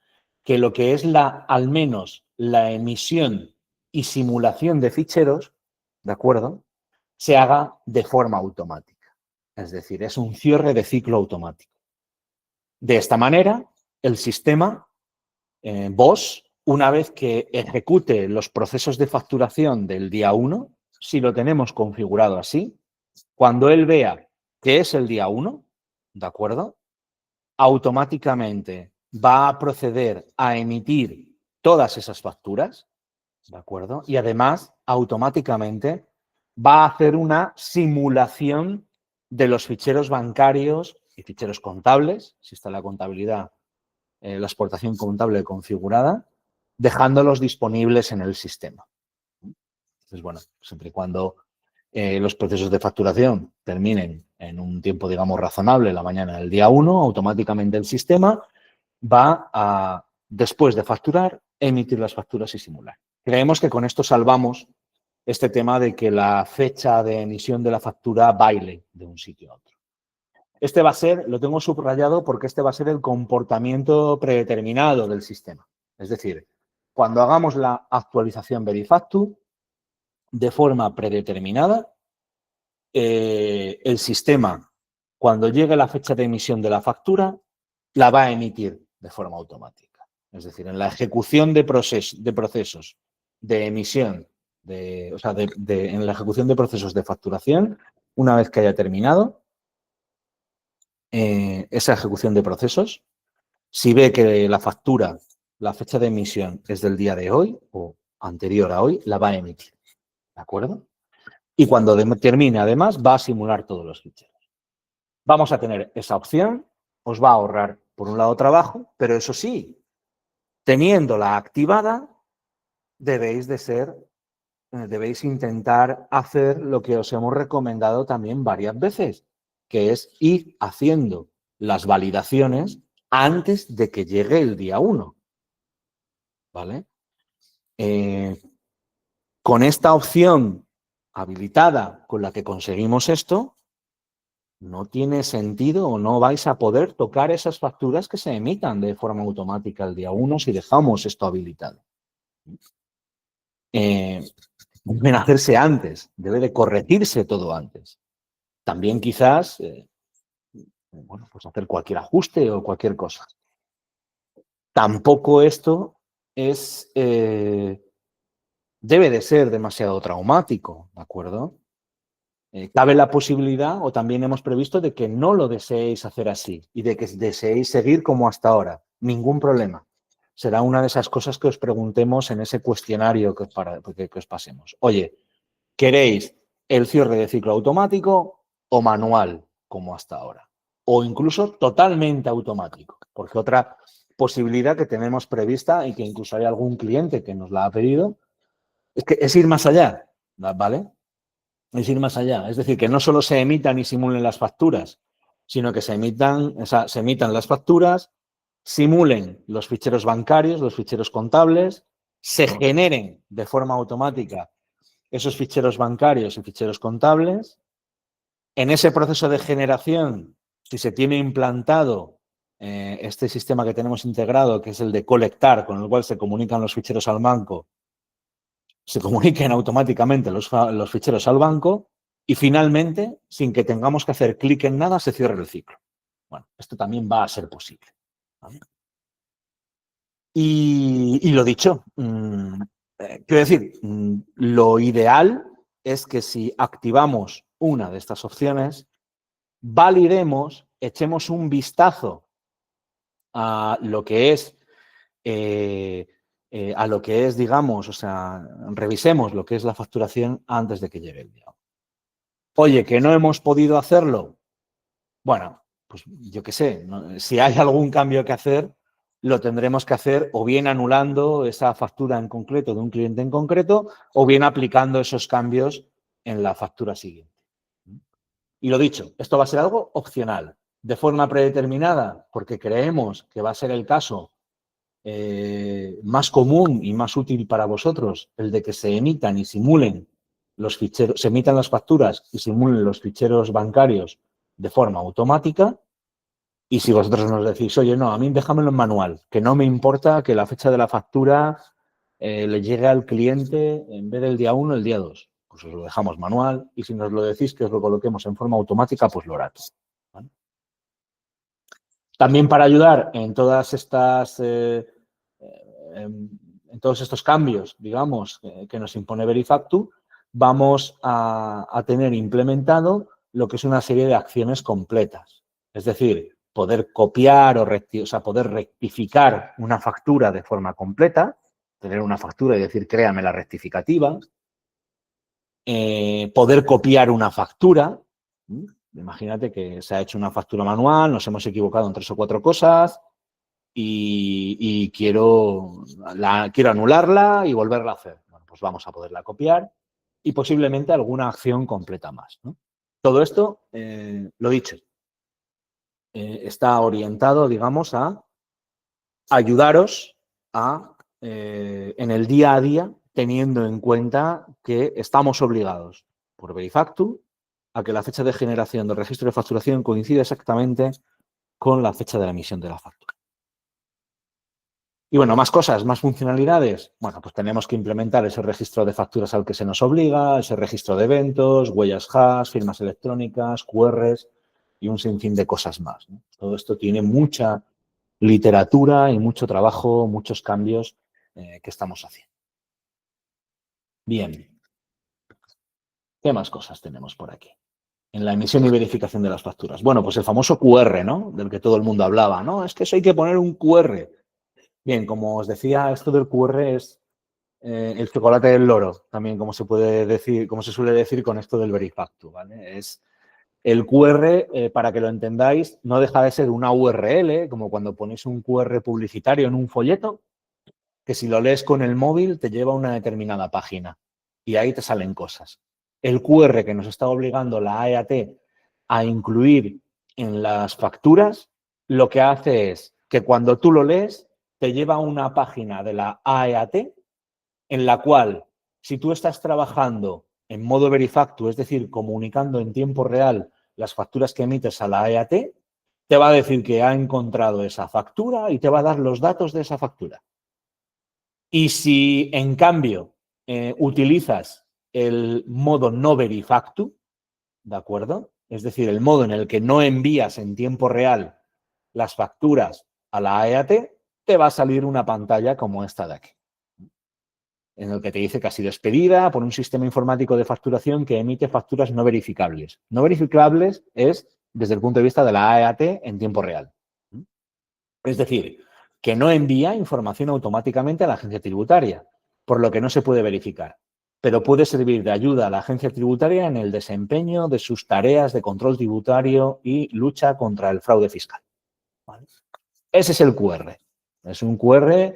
que lo que es al menos la emisión y simulación de ficheros, ¿de acuerdo?, se haga de forma automática. Es decir, es un cierre de ciclo automático. De esta manera, el sistema BOSS, una vez que ejecute los procesos de facturación del día 1, si lo tenemos configurado así, cuando él vea que es el día 1, ¿de acuerdo?, automáticamente va a proceder a emitir todas esas facturas, ¿de acuerdo? Y además, automáticamente va a hacer una simulación de los ficheros bancarios y ficheros contables, si está la contabilidad, la exportación contable configurada, dejándolos disponibles en el sistema. Entonces, bueno, siempre y cuando los procesos de facturación terminen en un tiempo, digamos, razonable, la mañana del día 1, automáticamente el sistema va a, después de facturar, emitir las facturas y simular. Creemos que con esto salvamos este tema de que la fecha de emisión de la factura baile de un sitio a otro. Este va a ser, lo tengo subrayado porque este va a ser el comportamiento predeterminado del sistema. Es decir, cuando hagamos la actualización Verifactu, de forma predeterminada, el sistema, cuando llegue la fecha de emisión de la factura, la va a emitir de forma automática. Es decir, en la ejecución de procesos de emisión, en la ejecución de procesos de facturación, una vez que haya terminado esa ejecución de procesos, si ve que la factura, la fecha de emisión es del día de hoy o anterior a hoy, la va a emitir. ¿De acuerdo? Y cuando termine, además, va a simular todos los ficheros. Vamos a tener esa opción, os va a ahorrar, por un lado, trabajo, pero eso sí, teniéndola activada, debéis intentar hacer lo que os hemos recomendado también varias veces, que es ir haciendo las validaciones antes de que llegue el día 1. ¿Vale? Con esta opción habilitada con la que conseguimos esto, no tiene sentido o no vais a poder tocar esas facturas que se emitan de forma automática el día 1 si dejamos esto habilitado. Deben hacerse antes, debe de corregirse todo antes. También quizás, bueno, pues hacer cualquier ajuste o cualquier cosa. Tampoco esto es, debe de ser demasiado traumático, ¿de acuerdo? Cabe la posibilidad, o también hemos previsto, de que no lo deseéis hacer así y de que deseéis seguir como hasta ahora. Ningún problema. Será una de esas cosas que os preguntemos en ese cuestionario que os pasemos. Oye, ¿queréis el cierre de ciclo automático o manual como hasta ahora? O incluso totalmente automático. Porque otra posibilidad que tenemos prevista y que incluso hay algún cliente que nos la ha pedido es ir más allá, ¿vale? Es ir más allá. Es decir, que no solo se emitan y simulen las facturas, sino que se emitan las facturas, simulen los ficheros bancarios, los ficheros contables, se generen de forma automática esos ficheros bancarios y ficheros contables. En ese proceso de generación, si se tiene implantado este sistema que tenemos integrado, que es el de colectar, con el cual se comunican los ficheros al banco, se comuniquen automáticamente los ficheros al banco y finalmente, sin que tengamos que hacer clic en nada, se cierre el ciclo. Bueno, esto también va a ser posible. ¿Vale? Y lo dicho, quiero decir, lo ideal es que si activamos una de estas opciones, validemos, echemos un vistazo a lo que es, digamos, o sea, revisemos lo que es la facturación antes de que llegue el día. Oye, que no hemos podido hacerlo. Bueno, pues yo qué sé, ¿no? Si hay algún cambio que hacer, lo tendremos que hacer o bien anulando esa factura en concreto de un cliente en concreto o bien aplicando esos cambios en la factura siguiente. Y lo dicho, esto va a ser algo opcional, de forma predeterminada, porque creemos que va a ser el caso más común y más útil para vosotros, el de que se emitan y simulen los ficheros, se emitan las facturas y simulen los ficheros bancarios de forma automática. Y si vosotros nos decís, oye, no, a mí déjamelo en manual, que no me importa que la fecha de la factura le llegue al cliente en vez del día 1, el día 2. Pues os lo dejamos manual y si nos lo decís que os lo coloquemos en forma automática, pues lo hará. ¿Vale? También para ayudar en todas estas, en todos estos cambios, digamos, que nos impone Verifactu, vamos a tener implementado lo que es una serie de acciones completas. Es decir, poder copiar o poder rectificar una factura de forma completa, tener una factura y decir, créame la rectificativa, poder copiar una factura. Imagínate que se ha hecho una factura manual, nos hemos equivocado en 3 o 4 cosas y quiero anularla y volverla a hacer. Bueno, pues vamos a poderla copiar y posiblemente alguna acción completa más, ¿no? Todo esto, lo dicho, está orientado, digamos, a ayudaros en el día a día, teniendo en cuenta que estamos obligados por Verifactu a que la fecha de generación del registro de facturación coincida exactamente con la fecha de la emisión de la factura. Y bueno, más cosas, más funcionalidades. Bueno, pues tenemos que implementar ese registro de facturas al que se nos obliga, ese registro de eventos, huellas hash, firmas electrónicas, QRs y un sinfín de cosas más, ¿no? Todo esto tiene mucha literatura y mucho trabajo, muchos cambios que estamos haciendo. Bien. ¿Qué más cosas tenemos por aquí? En la emisión y verificación de las facturas. Bueno, pues el famoso QR, ¿no? Del que todo el mundo hablaba. No, es que eso hay que poner un QR. Bien, como os decía, esto del QR es el chocolate del loro, también como se puede decir, como se suele decir con esto del Verifactu, ¿vale? Es el QR, para que lo entendáis, no deja de ser una URL, como cuando ponéis un QR publicitario en un folleto, que si lo lees con el móvil te lleva a una determinada página y ahí te salen cosas. El QR que nos está obligando la AEAT a incluir en las facturas, lo que hace es que cuando tú lo lees, te lleva a una página de la AEAT en la cual, si tú estás trabajando en modo Verifactu, es decir, comunicando en tiempo real las facturas que emites a la AEAT, te va a decir que ha encontrado esa factura y te va a dar los datos de esa factura. Y si, en cambio, utilizas el modo no Verifactu, ¿de acuerdo? Es decir, el modo en el que no envías en tiempo real las facturas a la AEAT, te va a salir una pantalla como esta de aquí, en el que te dice que ha sido expedida por un sistema informático de facturación que emite facturas no verificables. No verificables es desde el punto de vista de la AEAT en tiempo real. Es decir, que no envía información automáticamente a la agencia tributaria, por lo que no se puede verificar, pero puede servir de ayuda a la agencia tributaria en el desempeño de sus tareas de control tributario y lucha contra el fraude fiscal. ¿Vale? Ese es el QR. Es un QR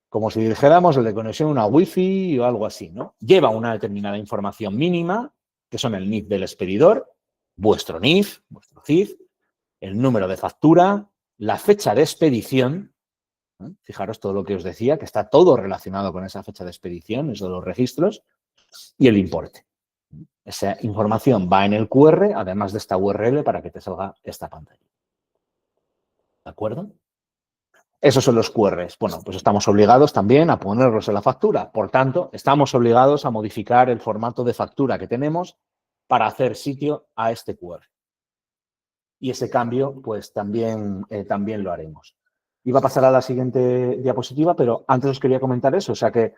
como si dijéramos el de conexión a una Wi-Fi o algo así, ¿no? Lleva una determinada información mínima, que son el NIF del expedidor, vuestro NIF, vuestro CIF, el número de factura, la fecha de expedición. Fijaros todo lo que os decía, que está todo relacionado con esa fecha de expedición, eso de los registros, y el importe. Esa información va en el QR, además de esta URL, para que te salga esta pantalla. ¿De acuerdo? Esos son los QRs. Bueno, pues estamos obligados también a ponerlos en la factura. Por tanto, estamos obligados a modificar el formato de factura que tenemos para hacer sitio a este QR. Y ese cambio, pues también lo haremos. Iba a pasar a la siguiente diapositiva, pero antes os quería comentar eso. O sea que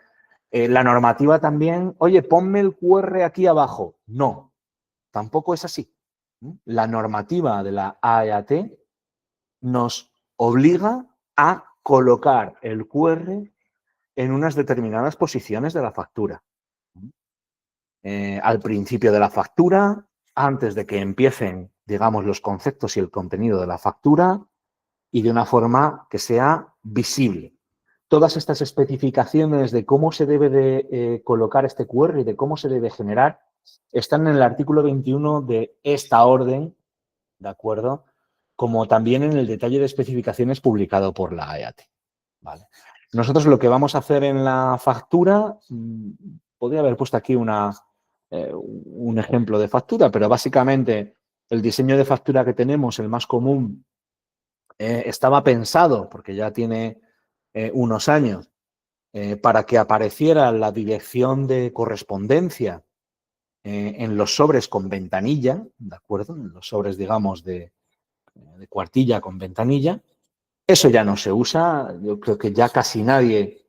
la normativa también, oye, ponme el QR aquí abajo. No, tampoco es así. La normativa de la AEAT nos obliga a colocar el QR en unas determinadas posiciones de la factura. Al principio de la factura, antes de que empiecen, digamos, los conceptos y el contenido de la factura y de una forma que sea visible. Todas estas especificaciones de cómo se debe de colocar este QR y de cómo se debe generar están en el artículo 21 de esta orden, ¿de acuerdo? Como también en el detalle de especificaciones publicado por la AEAT. ¿Vale? Nosotros lo que vamos a hacer en la factura, podría haber puesto aquí un ejemplo de factura, pero básicamente el diseño de factura que tenemos, el más común, estaba pensado, porque ya tiene unos años, para que apareciera la dirección de correspondencia en los sobres con ventanilla, ¿de acuerdo? En los sobres, digamos, de cuartilla con ventanilla. Eso ya no se usa. Yo creo que ya casi nadie,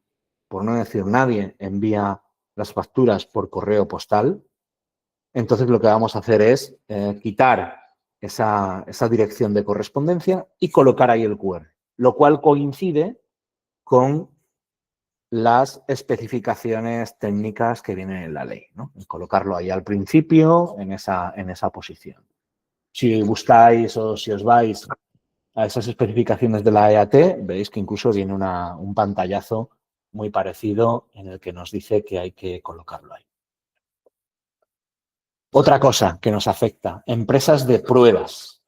por no decir nadie, envía las facturas por correo postal. Entonces, lo que vamos a hacer es quitar esa dirección de correspondencia y colocar ahí el QR, lo cual coincide con las especificaciones técnicas que vienen en la ley, ¿no? Y colocarlo ahí al principio en esa posición. Si buscáis o si os vais a esas especificaciones de la EAT, veis que incluso viene un pantallazo muy parecido en el que nos dice que hay que colocarlo ahí. Otra cosa que nos afecta, empresas de pruebas.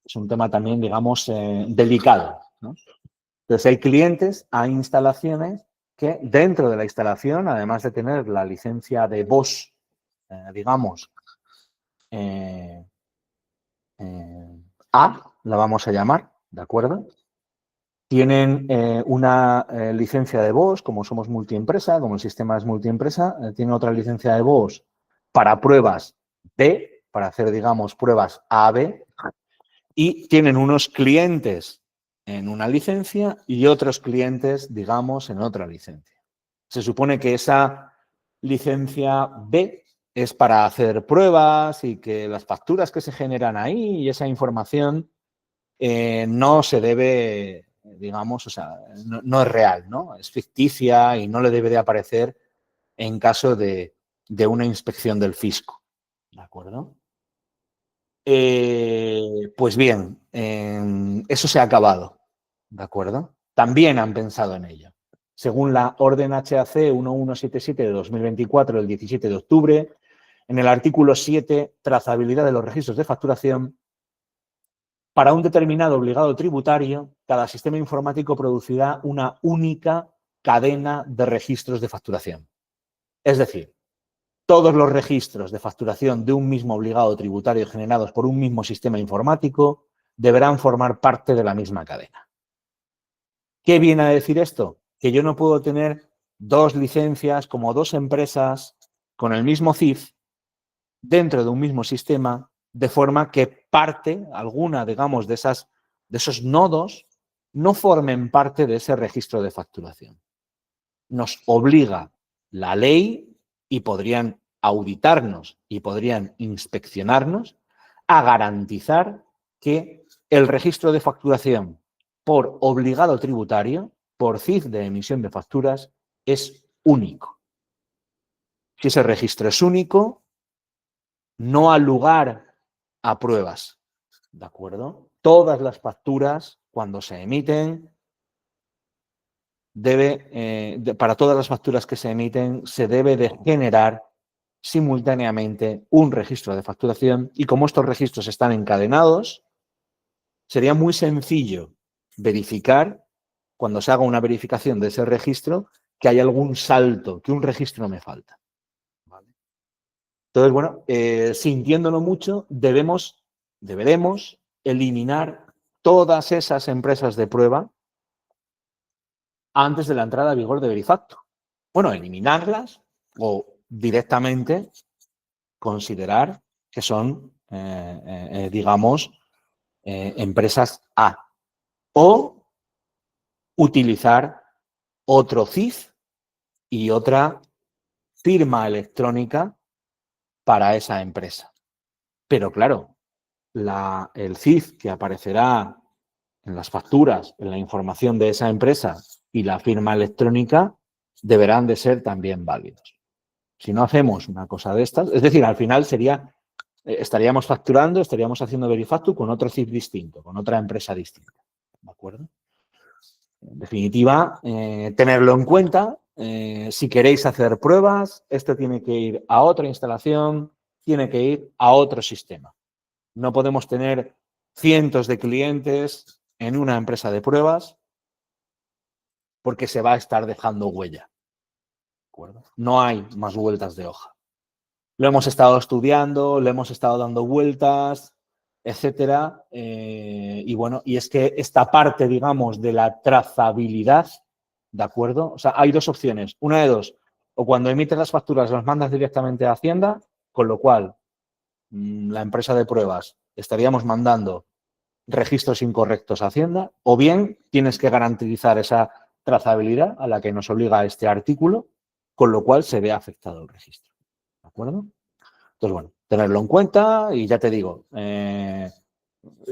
Es un tema también, digamos, delicado, ¿no? Entonces, hay clientes, hay instalaciones que dentro de la instalación, además de tener la licencia de BOSS, digamos, A, la vamos a llamar, ¿de acuerdo? Tienen una licencia de BOSS, como somos multiempresa, como el sistema es multiempresa, tienen otra licencia de BOSS para pruebas B, para hacer, digamos, pruebas A-B, y tienen unos clientes en una licencia y otros clientes, digamos, en otra licencia. Se supone que esa licencia B es para hacer pruebas y que las facturas que se generan ahí y esa información no se debe, digamos, o sea, no es real, ¿no? Es ficticia y no le debe de aparecer en caso de una inspección del fisco, ¿de acuerdo? Pues bien, eso se ha acabado, ¿de acuerdo? También han pensado en ello. Según la orden HAC 1177 de 2024, del 17 de octubre, en el artículo 7, trazabilidad de los registros de facturación, para un determinado obligado tributario, cada sistema informático producirá una única cadena de registros de facturación. Es decir, todos los registros de facturación de un mismo obligado tributario generados por un mismo sistema informático deberán formar parte de la misma cadena. ¿Qué viene a decir esto? Que yo no puedo tener dos licencias como dos empresas con el mismo CIF dentro de un mismo sistema, de forma que parte, alguna, digamos, de esos nodos no formen parte de ese registro de facturación. Nos obliga la ley y podrían auditarnos y podrían inspeccionarnos a garantizar que el registro de facturación por obligado tributario, por CIF de emisión de facturas, es único. Si ese registro es único, no ha lugar a pruebas, ¿de acuerdo? Todas las facturas, cuando se emiten, para todas las facturas que se emiten, se debe de generar simultáneamente un registro de facturación y como estos registros están encadenados, sería muy sencillo verificar, cuando se haga una verificación de ese registro, que hay algún salto, que un registro me falta. ¿Vale? Entonces, bueno, sintiéndolo mucho, deberemos eliminar todas esas empresas de prueba antes de la entrada a vigor de Verifacto. Bueno, eliminarlas o directamente considerar que son, digamos, empresas A. O utilizar otro CIF y otra firma electrónica para esa empresa. Pero claro, el CIF que aparecerá en las facturas, en la información de esa empresa y la firma electrónica deberán de ser también válidos. Si no hacemos una cosa de estas, es decir, al final sería estaríamos facturando, estaríamos haciendo Verifactu con otro CIF distinto, con otra empresa distinta. ¿De acuerdo? En definitiva, tenerlo en cuenta. Si queréis hacer pruebas, esto tiene que ir a otra instalación, tiene que ir a otro sistema. No podemos tener cientos de clientes en una empresa de pruebas porque se va a estar dejando huella. ¿De acuerdo? No hay más vueltas de hoja. Lo hemos estado estudiando, le hemos estado dando vueltas, etcétera. Y bueno, y es que esta parte, digamos, de la trazabilidad, ¿de acuerdo? O sea, hay dos opciones. Una de dos. O cuando emites las facturas las mandas directamente a Hacienda, con lo cual la empresa de pruebas estaríamos mandando registros incorrectos a Hacienda, o bien tienes que garantizar esa trazabilidad a la que nos obliga este artículo, con lo cual se ve afectado el registro. ¿De acuerdo? Entonces, bueno, tenerlo en cuenta y ya te digo,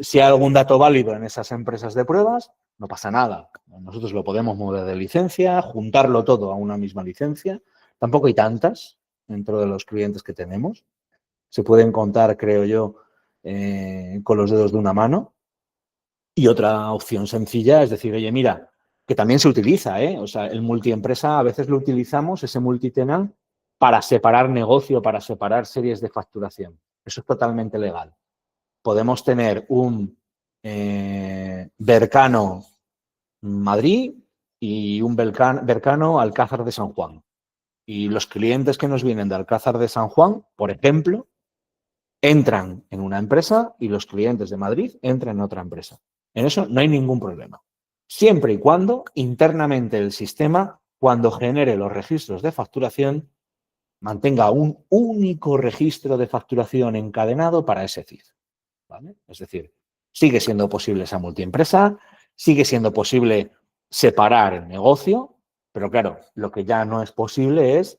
si hay algún dato válido en esas empresas de pruebas, no pasa nada. Nosotros lo podemos mover de licencia, juntarlo todo a una misma licencia. Tampoco hay tantas dentro de los clientes que tenemos. Se pueden contar, creo yo, con los dedos de una mano. Y otra opción sencilla es decir, oye, mira, que también se utiliza, o sea, el multiempresa a veces lo utilizamos, ese multitenant, para separar negocio, para separar series de facturación. Eso es totalmente legal. Podemos tener un Bercano Madrid y un Bercano Alcázar de San Juan. Y los clientes que nos vienen de Alcázar de San Juan, por ejemplo, entran en una empresa y los clientes de Madrid entran en otra empresa. En eso no hay ningún problema. Siempre y cuando internamente el sistema, cuando genere los registros de facturación, mantenga un único registro de facturación encadenado para ese CIF. ¿Vale? Es decir, sigue siendo posible esa multiempresa, sigue siendo posible separar el negocio, pero claro, lo que ya no es posible es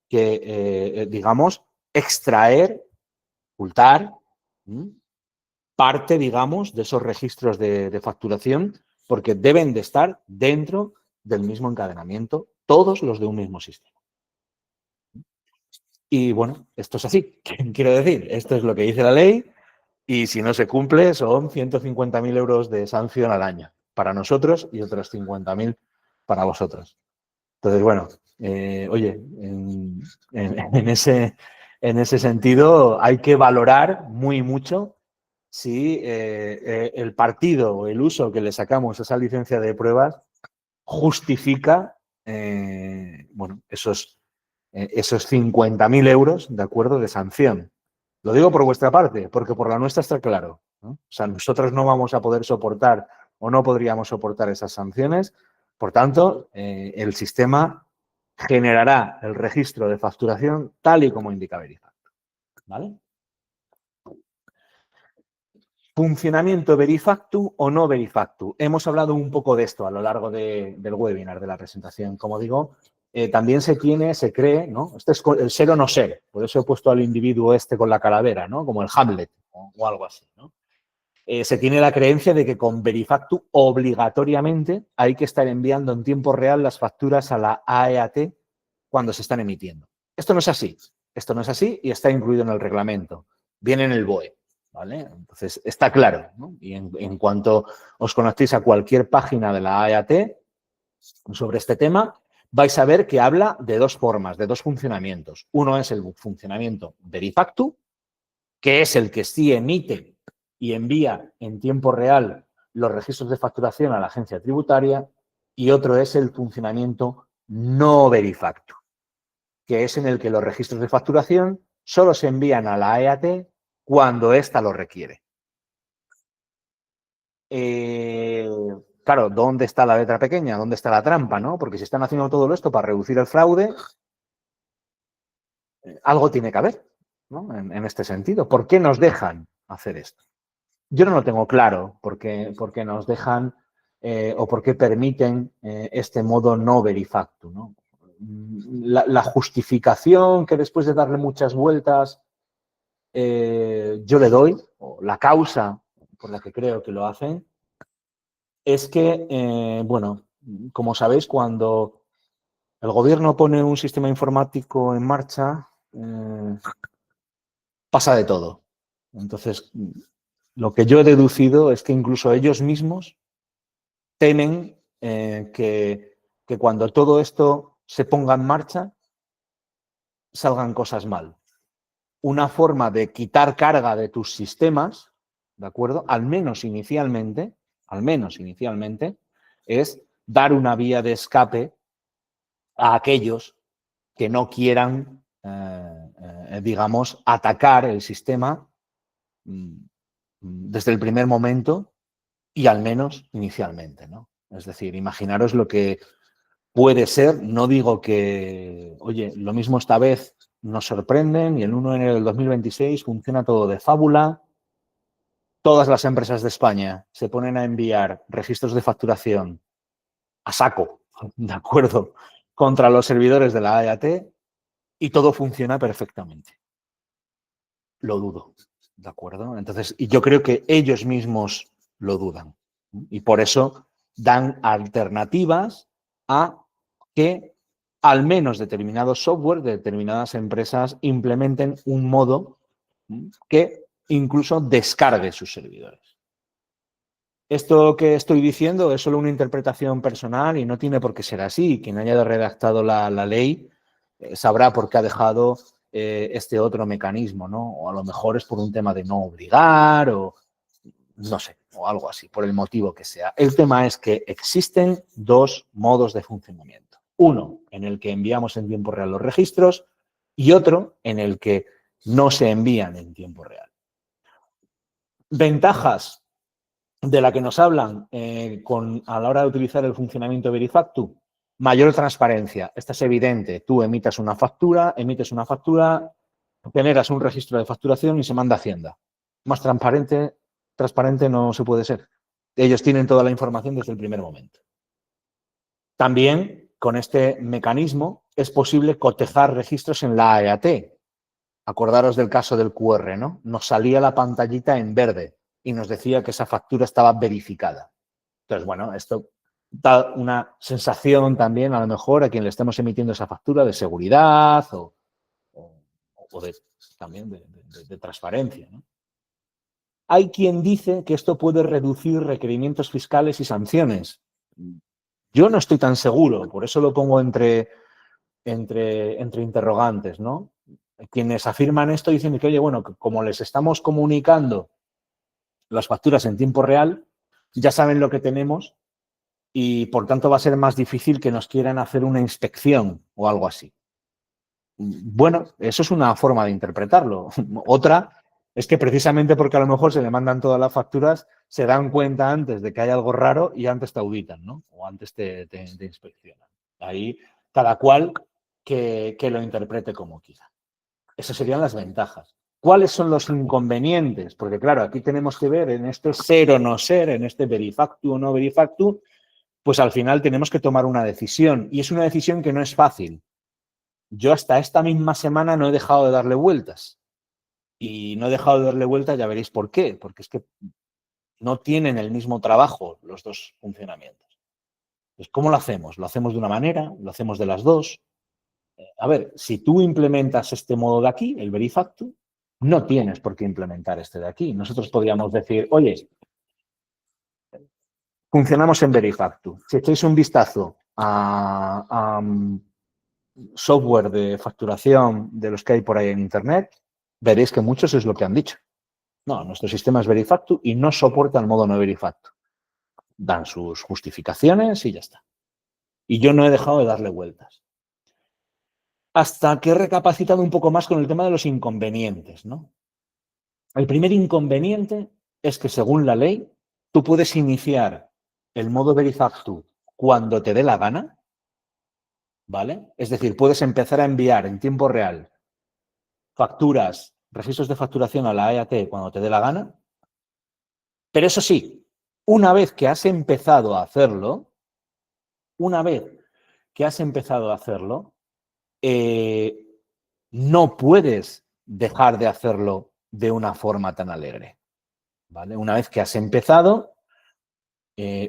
que, digamos, extraer, ocultar parte, digamos, de esos registros de facturación, porque deben de estar dentro del mismo encadenamiento, todos los de un mismo sistema. Y bueno, esto es así. Quiero decir, esto es lo que dice la ley y si no se cumple son 150.000 euros de sanción al año para nosotros y otros 50.000 para vosotros. Entonces, bueno, oye, en ese sentido hay que valorar mucho si el partido o el uso que le sacamos a esa licencia de pruebas justifica bueno, esos 50.000 euros, ¿de acuerdo?, de sanción. Lo digo por vuestra parte, porque por la nuestra está claro, ¿no? O sea, nosotros no vamos a poder soportar o no podríamos soportar esas sanciones. Por tanto, el sistema generará el registro de facturación tal y como indica Verifactu. ¿Vale? Funcionamiento Verifactu o no Verifactu. Hemos hablado un poco de esto a lo largo del webinar, de la presentación. Como digo, también se cree, ¿no? Este es el ser o no ser. Por eso he puesto al individuo este con la calavera, ¿no? Como el Hamlet o algo así, ¿no? Se tiene la creencia de que con Verifactu obligatoriamente hay que estar enviando en tiempo real las facturas a la AEAT cuando se están emitiendo. Esto no es así. Esto no es así y está incluido en el reglamento. Viene en el BOE. ¿Vale? Entonces, está claro, ¿no? Y en cuanto os conectéis a cualquier página de la AEAT sobre este tema, vais a ver que habla de dos formas, de dos funcionamientos. Uno es el funcionamiento Verifactu, que es el que sí emite y envía en tiempo real los registros de facturación a la agencia tributaria, y otro es el funcionamiento no Verifactu, que es en el que los registros de facturación solo se envían a la AEAT cuando ésta lo requiere. Claro, ¿dónde está la letra pequeña? ¿Dónde está la trampa? ¿No? Porque si están haciendo todo esto para reducir el fraude, algo tiene que haber, ¿no? En este sentido. ¿Por qué nos dejan hacer esto? Yo no lo tengo claro por qué nos dejan o por qué permiten este modo no Verifactu, ¿no? La justificación que después de darle muchas vueltas yo le doy, o la causa por la que creo que lo hacen, es que, bueno, como sabéis, cuando el gobierno pone un sistema informático en marcha, pasa de todo. Entonces, lo que yo he deducido es que incluso ellos mismos temen que cuando todo esto se ponga en marcha, salgan cosas mal. Una forma de quitar carga de tus sistemas, ¿de acuerdo? Al menos inicialmente, es dar una vía de escape a aquellos que no quieran, digamos, atacar el sistema desde el primer momento y al menos inicialmente, ¿no? Es decir, imaginaros lo que puede ser, no digo que, oye, lo mismo esta vez nos sorprenden y el 1 de enero del 2026 funciona todo de fábula, todas las empresas de España se ponen a enviar registros de facturación a saco, ¿de acuerdo?, contra los servidores de la EAT y todo funciona perfectamente. Lo dudo, ¿de acuerdo? Entonces, y yo creo que ellos mismos lo dudan. Y por eso dan alternativas a que al menos determinados software de determinadas empresas implementen un modo que incluso descargue sus servidores. Esto que estoy diciendo es solo una interpretación personal y no tiene por qué ser así. Quien haya redactado la ley sabrá por qué ha dejado este otro mecanismo, ¿no? O a lo mejor es por un tema de no obligar o no sé, o algo así, por el motivo que sea. El tema es que existen dos modos de funcionamiento. Uno en el que enviamos en tiempo real los registros y otro en el que no se envían en tiempo real. Ventajas de la que nos hablan a la hora de utilizar el funcionamiento de Verifactu. Mayor transparencia. Esta es evidente. Tú emites una factura, generas un registro de facturación y se manda a Hacienda. Más transparente no se puede ser. Ellos tienen toda la información desde el primer momento. También, con este mecanismo, es posible cotejar registros en la AEAT. Acordaros del caso del QR, ¿no? Nos salía la pantallita en verde y nos decía que esa factura estaba verificada. Entonces, bueno, esto da una sensación también, a lo mejor, a quien le estemos emitiendo esa factura de seguridad o también de transparencia, ¿no? Hay quien dice que esto puede reducir requerimientos fiscales y sanciones. Yo no estoy tan seguro, por eso lo pongo entre interrogantes, ¿no? Quienes afirman esto dicen que, oye, bueno, como les estamos comunicando las facturas en tiempo real, ya saben lo que tenemos y, por tanto, va a ser más difícil que nos quieran hacer una inspección o algo así. Bueno, eso es una forma de interpretarlo. Otra es que precisamente porque a lo mejor se le mandan todas las facturas, se dan cuenta antes de que hay algo raro y antes te auditan, ¿no? O antes te inspeccionan. Ahí cada cual que lo interprete como quiera. Esas serían las ventajas. ¿Cuáles son los inconvenientes? Porque, claro, aquí tenemos que ver en este ser o no ser, en este Verifactu o no Verifactu, pues al final tenemos que tomar una decisión. Y es una decisión que no es fácil. Yo hasta esta misma semana no he dejado de darle vueltas. Y no he dejado de darle vueltas, ya veréis por qué. Porque es que no tienen el mismo trabajo los dos funcionamientos. Entonces, ¿cómo lo hacemos? ¿Lo hacemos de una manera? ¿Lo hacemos de las dos? A ver, si tú implementas este modo de aquí, el Verifactu, no tienes por qué implementar este de aquí. Nosotros podríamos decir, oye, funcionamos en Verifactu. Si echáis un vistazo a software de facturación de los que hay por ahí en Internet, veréis que muchos es lo que han dicho. No, nuestro sistema es Verifactu y no soporta el modo no Verifactu. Dan sus justificaciones y ya está. Y yo no he dejado de darle vueltas. Hasta que he recapacitado un poco más con el tema de los inconvenientes, ¿no? El primer inconveniente es que, según la ley, tú puedes iniciar el modo Verifactu cuando te dé la gana, ¿vale? Es decir, puedes empezar a enviar en tiempo real facturas, registros de facturación a la EAT cuando te dé la gana, pero eso sí, una vez que has empezado a hacerlo, no puedes dejar de hacerlo de una forma tan alegre, ¿vale? Una vez que has empezado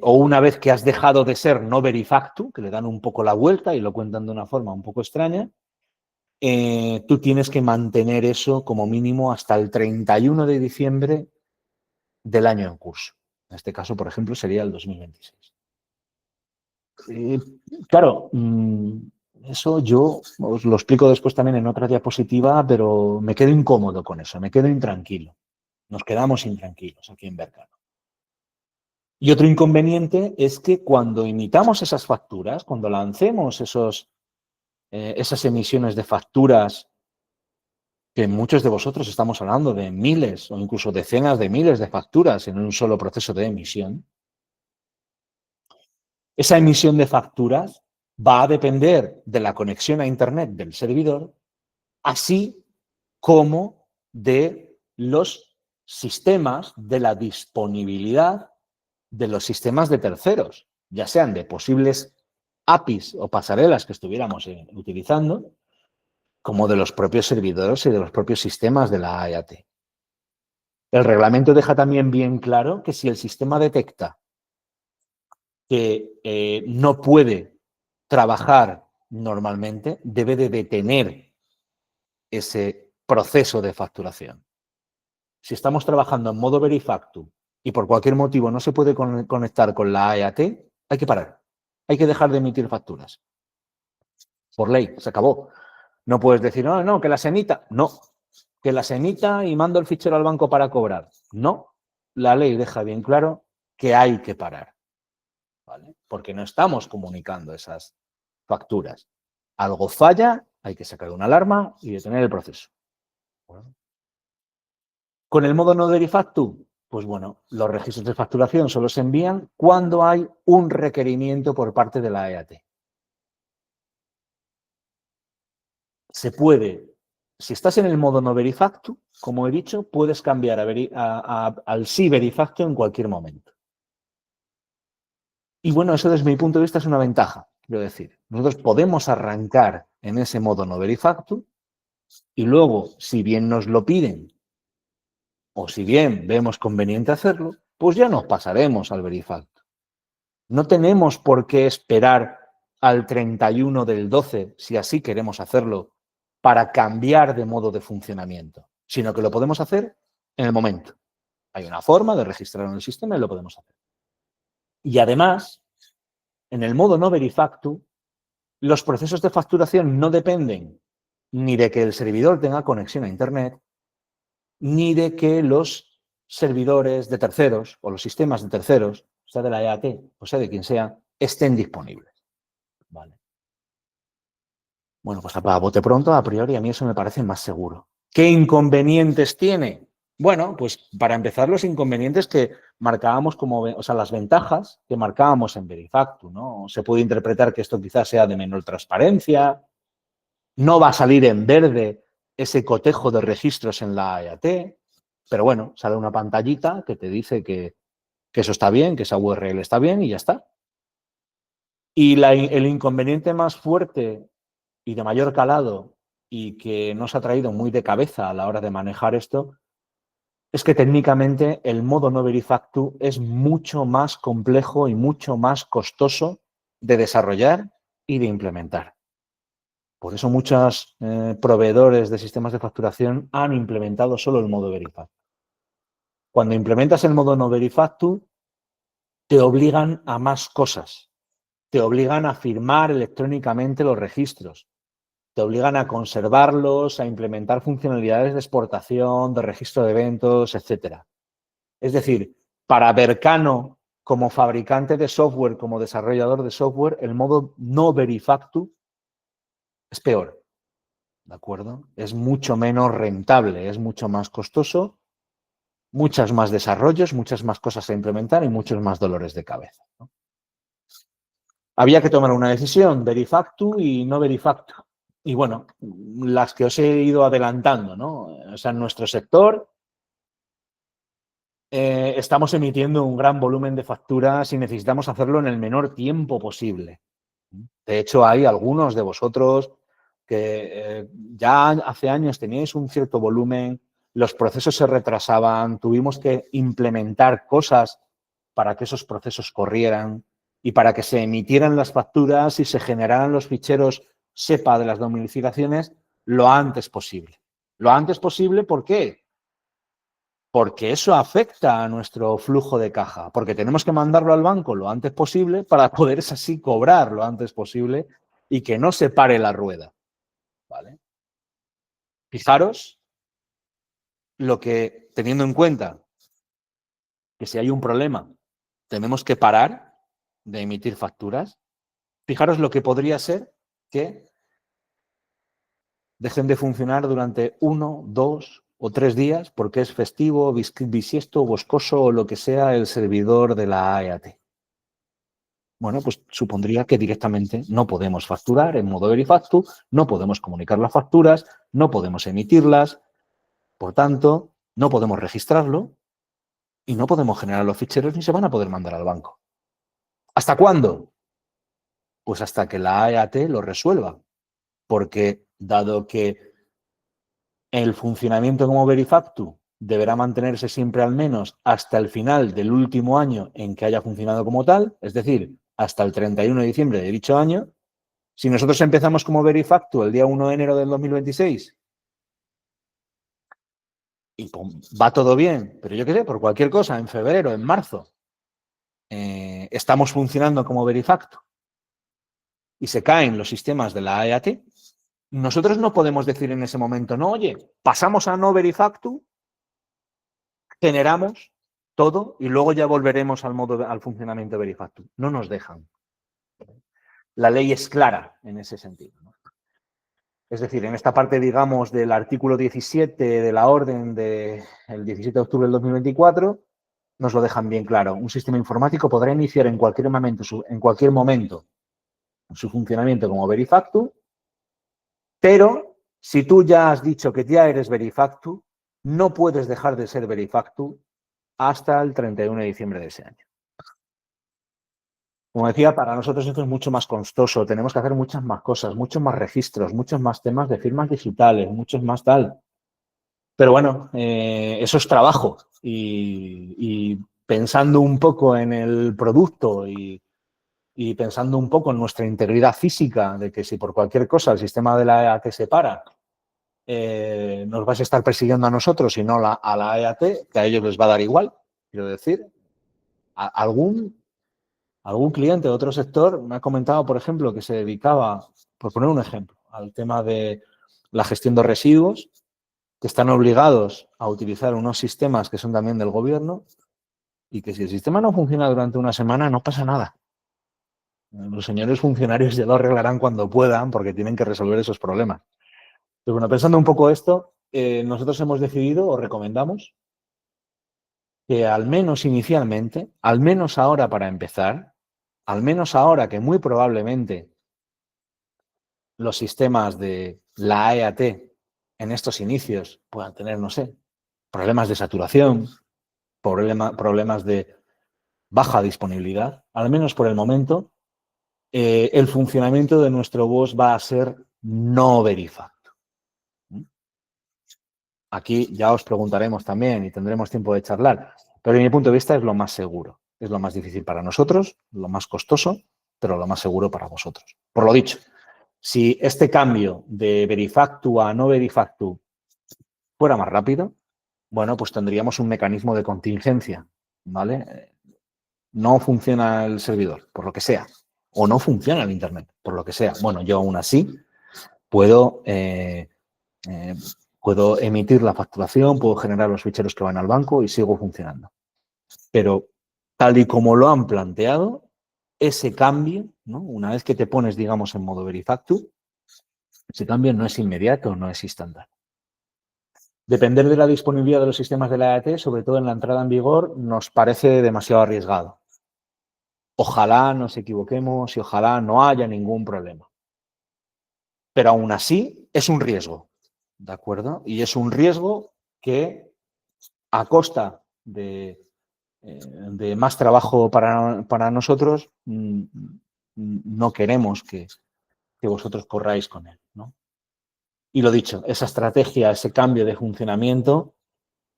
o una vez que has dejado de ser no Verifactu, que le dan un poco la vuelta y lo cuentan de una forma un poco extraña, tú tienes que mantener eso como mínimo hasta el 31 de diciembre del año en curso. En este caso, por ejemplo, sería el 2026. Claro, eso yo os lo explico después también en otra diapositiva, pero me quedo incómodo con eso, me quedo intranquilo. Nos quedamos intranquilos aquí en Vercano. Y otro inconveniente es que cuando imitamos esas facturas, cuando lancemos esas emisiones de facturas, que muchos de vosotros estamos hablando de miles o incluso decenas de miles de facturas en un solo proceso de emisión, esa emisión de facturas va a depender de la conexión a Internet del servidor, así como de los sistemas, de la disponibilidad de los sistemas de terceros, ya sean de posibles APIs o pasarelas que estuviéramos utilizando, como de los propios servidores y de los propios sistemas de la IAT. El reglamento deja también bien claro que si el sistema detecta que no puede trabajar normalmente, debe de detener ese proceso de facturación. Si estamos trabajando en modo Verifactu y por cualquier motivo no se puede conectar con la IAT, hay que parar. Hay que dejar de emitir facturas. Por ley, se acabó. No puedes decir, no, no, que las emita. No, que las emita y mando el fichero al banco para cobrar. No, la ley deja bien claro que hay que parar, ¿vale? Porque no estamos comunicando esas facturas. Algo falla, hay que sacar una alarma y detener el proceso. Bueno. Con el modo no Verifactu, pues bueno, los registros de facturación solo se envían cuando hay un requerimiento por parte de la EAT. Se puede, si estás en el modo no Verifactu, como he dicho, puedes cambiar al sí Verifactu en cualquier momento. Y bueno, eso desde mi punto de vista es una ventaja, quiero decir. Nosotros podemos arrancar en ese modo no Verifactu y luego, si bien nos lo piden o si bien vemos conveniente hacerlo, pues ya nos pasaremos al Verifactu. No tenemos por qué esperar al 31 del 12, si así queremos hacerlo, para cambiar de modo de funcionamiento, sino que lo podemos hacer en el momento. Hay una forma de registrarlo en el sistema y lo podemos hacer. Y además, en el modo no Verifactu, los procesos de facturación no dependen ni de que el servidor tenga conexión a Internet, ni de que los servidores de terceros o los sistemas de terceros, sea de la EAT o sea de quien sea, estén disponibles. Vale. Bueno, pues a bote pronto, a priori, a mí eso me parece más seguro. ¿Qué inconvenientes tiene? Bueno, pues para empezar, los inconvenientes que marcábamos o sea, las ventajas que marcábamos en Verifactu, ¿no? Se puede interpretar que esto quizás sea de menor transparencia, no va a salir en verde ese cotejo de registros en la EAT, pero bueno, sale una pantallita que te dice que eso está bien, que esa URL está bien y ya está. Y el inconveniente más fuerte y de mayor calado y que nos ha traído muy de cabeza a la hora de manejar esto es que técnicamente el modo no Verifactu es mucho más complejo y mucho más costoso de desarrollar y de implementar. Por eso muchos proveedores de sistemas de facturación han implementado solo el modo Verifactu. Cuando implementas el modo no Verifactu, te obligan a más cosas. Te obligan a firmar electrónicamente los registros. Te obligan a conservarlos, a implementar funcionalidades de exportación, de registro de eventos, etc. Es decir, para Vercano, como fabricante de software, como desarrollador de software, el modo no Verifactu es peor, ¿de acuerdo? Es mucho menos rentable, es mucho más costoso, muchos más desarrollos, muchas más cosas a implementar y muchos más dolores de cabeza, ¿no? Había que tomar una decisión, Verifactu y no Verifactu. Y bueno, las que os he ido adelantando, ¿no? O sea, en nuestro sector estamos emitiendo un gran volumen de facturas y necesitamos hacerlo en el menor tiempo posible. De hecho, hay algunos de vosotros que ya hace años teníais un cierto volumen, los procesos se retrasaban, tuvimos que implementar cosas para que esos procesos corrieran y para que se emitieran las facturas y se generaran los ficheros SEPA de las domiciliaciones lo antes posible. Lo antes posible, ¿por qué? Porque eso afecta a nuestro flujo de caja, porque tenemos que mandarlo al banco lo antes posible para poder así cobrar lo antes posible y que no se pare la rueda, ¿vale? Fijaros lo que, teniendo en cuenta que si hay un problema tenemos que parar de emitir facturas, fijaros lo que podría ser que dejen de funcionar durante 1, 2 o 3 días porque es festivo, bisiesto, boscoso o lo que sea el servidor de la AEAT. Bueno, pues supondría que directamente no podemos facturar en modo Verifactu, no podemos comunicar las facturas, no podemos emitirlas, por tanto, no podemos registrarlo y no podemos generar los ficheros ni se van a poder mandar al banco. ¿Hasta cuándo? Pues hasta que la AEAT lo resuelva, porque dado que el funcionamiento como Verifactu deberá mantenerse siempre al menos hasta el final del último año en que haya funcionado como tal, es decir, hasta el 31 de diciembre de dicho año. Si nosotros empezamos como Verifactu el día 1 de enero del 2026 y va todo bien, pero yo qué sé, por cualquier cosa, en febrero, en marzo, estamos funcionando como Verifactu y se caen los sistemas de la AEAT, nosotros no podemos decir en ese momento, no, oye, pasamos a no Verifactu, generamos todo y luego ya volveremos al funcionamiento Verifactu. No nos dejan. La ley es clara en ese sentido, ¿no? Es decir, en esta parte, digamos, del artículo 17 de la orden del 17 de octubre del 2024, nos lo dejan bien claro. Un sistema informático podrá iniciar en cualquier momento su funcionamiento como Verifactu, pero si tú ya has dicho que ya eres Verifactu, no puedes dejar de ser Verifactu hasta el 31 de diciembre de ese año. Como decía, para nosotros esto es mucho más costoso, tenemos que hacer muchas más cosas, muchos más registros, muchos más temas de firmas digitales, muchos más tal. Pero bueno, eso es trabajo y pensando un poco en el producto y pensando un poco en nuestra integridad física, de que si por cualquier cosa el sistema de la EAT se para, nos vais a estar persiguiendo a nosotros y no a la EAT, que a ellos les va a dar igual, quiero decir, algún cliente de otro sector me ha comentado, por ejemplo, que se dedicaba, por poner un ejemplo, al tema de la gestión de residuos, que están obligados a utilizar unos sistemas que son también del gobierno y que si el sistema no funciona durante una semana no pasa nada. Los señores funcionarios ya lo arreglarán cuando puedan porque tienen que resolver esos problemas. Pero bueno, pensando un poco esto, nosotros hemos decidido o recomendamos que al menos inicialmente, al menos ahora para empezar, al menos ahora que muy probablemente los sistemas de la AEAT en estos inicios puedan tener, no sé, problemas de saturación, problemas de baja disponibilidad, al menos por el momento, el funcionamiento de nuestro BOS va a ser no Verifactu. Aquí ya os preguntaremos también y tendremos tiempo de charlar, pero desde mi punto de vista es lo más seguro. Es lo más difícil para nosotros, lo más costoso, pero lo más seguro para vosotros. Por lo dicho, si este cambio de Verifactu a no Verifactu fuera más rápido, bueno, pues tendríamos un mecanismo de contingencia, ¿vale? No funciona el servidor, por lo que sea, o no funciona el Internet, por lo que sea. Bueno, yo aún así puedo emitir la facturación, puedo generar los ficheros que van al banco y sigo funcionando. Pero tal y como lo han planteado, ese cambio, ¿no? Una vez que te pones, digamos, en modo Verifactu, ese cambio no es inmediato, no es instantáneo. Depender de la disponibilidad de los sistemas de la EAT, sobre todo en la entrada en vigor, nos parece demasiado arriesgado. Ojalá nos equivoquemos y ojalá no haya ningún problema. Pero aún así es un riesgo, ¿de acuerdo? Y es un riesgo que a costa de más trabajo para nosotros no queremos que vosotros corráis con él, ¿no? Y lo dicho, esa estrategia, ese cambio de funcionamiento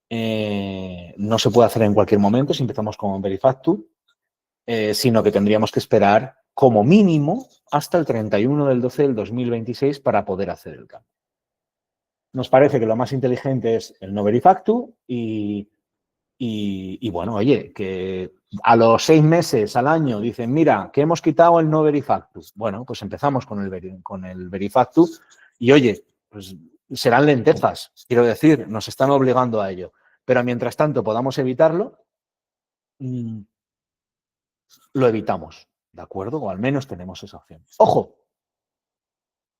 no se puede hacer en cualquier momento si empezamos con Verifactu, sino que tendríamos que esperar como mínimo hasta el 31 del 12 del 2026 para poder hacer el cambio. nos parece que lo más inteligente es el no verifactu y bueno, oye, que a los 6 meses, al año, dicen, mira, que hemos quitado el no verifactu. Bueno, pues empezamos con el verifactu y, oye, pues serán lentejas, quiero decir, nos están obligando a ello. Pero mientras tanto podamos evitarlo, lo evitamos, ¿de acuerdo? O al menos tenemos esa opción. ¡Ojo!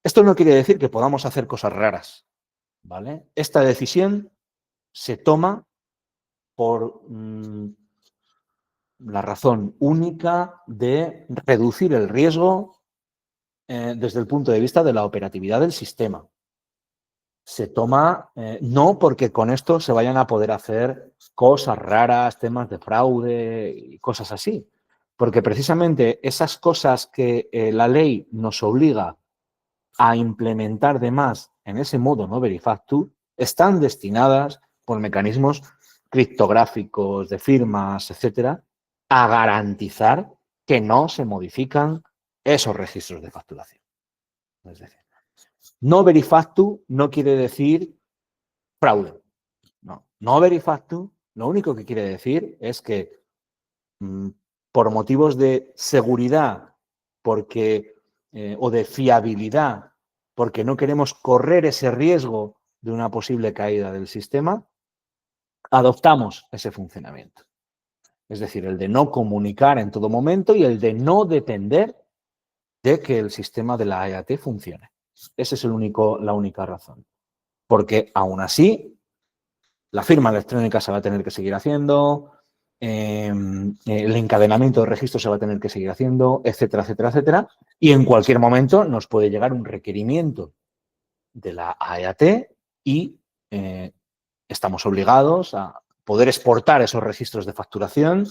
Esto no quiere decir que podamos hacer cosas raras, ¿vale? Esta decisión se toma por la razón única de reducir el riesgo desde el punto de vista de la operatividad del sistema. Se toma no porque con esto se vayan a poder hacer cosas raras, temas de fraude y cosas así, porque precisamente esas cosas que la ley nos obliga a implementar de más en ese modo no verifactu están destinadas por mecanismos criptográficos, de firmas, etcétera, a garantizar que no se modifican esos registros de facturación. Es decir, no verifactu no quiere decir fraude. No, no verifactu lo único que quiere decir es que por motivos de seguridad o de fiabilidad, porque no queremos correr ese riesgo de una posible caída del sistema, adoptamos ese funcionamiento. Es decir, el de no comunicar en todo momento y el de no depender de que el sistema de la EAT funcione. Esa es la única razón. Porque aún así, la firma electrónica se va a tener que seguir haciendo, el encadenamiento de registros se va a tener que seguir haciendo, etcétera, etcétera, etcétera. Y en cualquier momento nos puede llegar un requerimiento de la AEAT y estamos obligados a poder exportar esos registros de facturación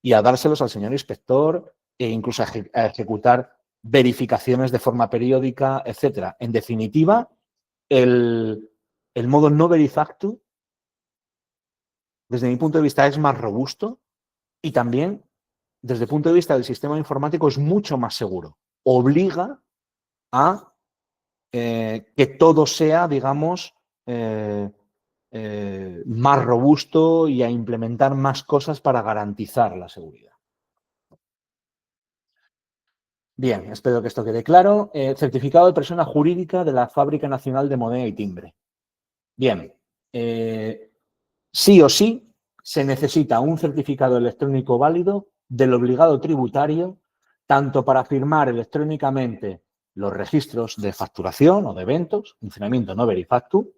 y a dárselos al señor inspector e incluso a ejecutar verificaciones de forma periódica, etcétera. En definitiva, el modo no verifactu, desde mi punto de vista, es más robusto y también, desde el punto de vista del sistema informático, es mucho más seguro. Obliga a que todo sea, digamos, más robusto y a implementar más cosas para garantizar la seguridad. Bien, espero que esto quede claro. Certificado de persona jurídica de la Fábrica Nacional de Moneda y Timbre. Bien, sí o sí se necesita un certificado electrónico válido del obligado tributario, tanto para firmar electrónicamente los registros de facturación o de eventos, funcionamiento no verifactu,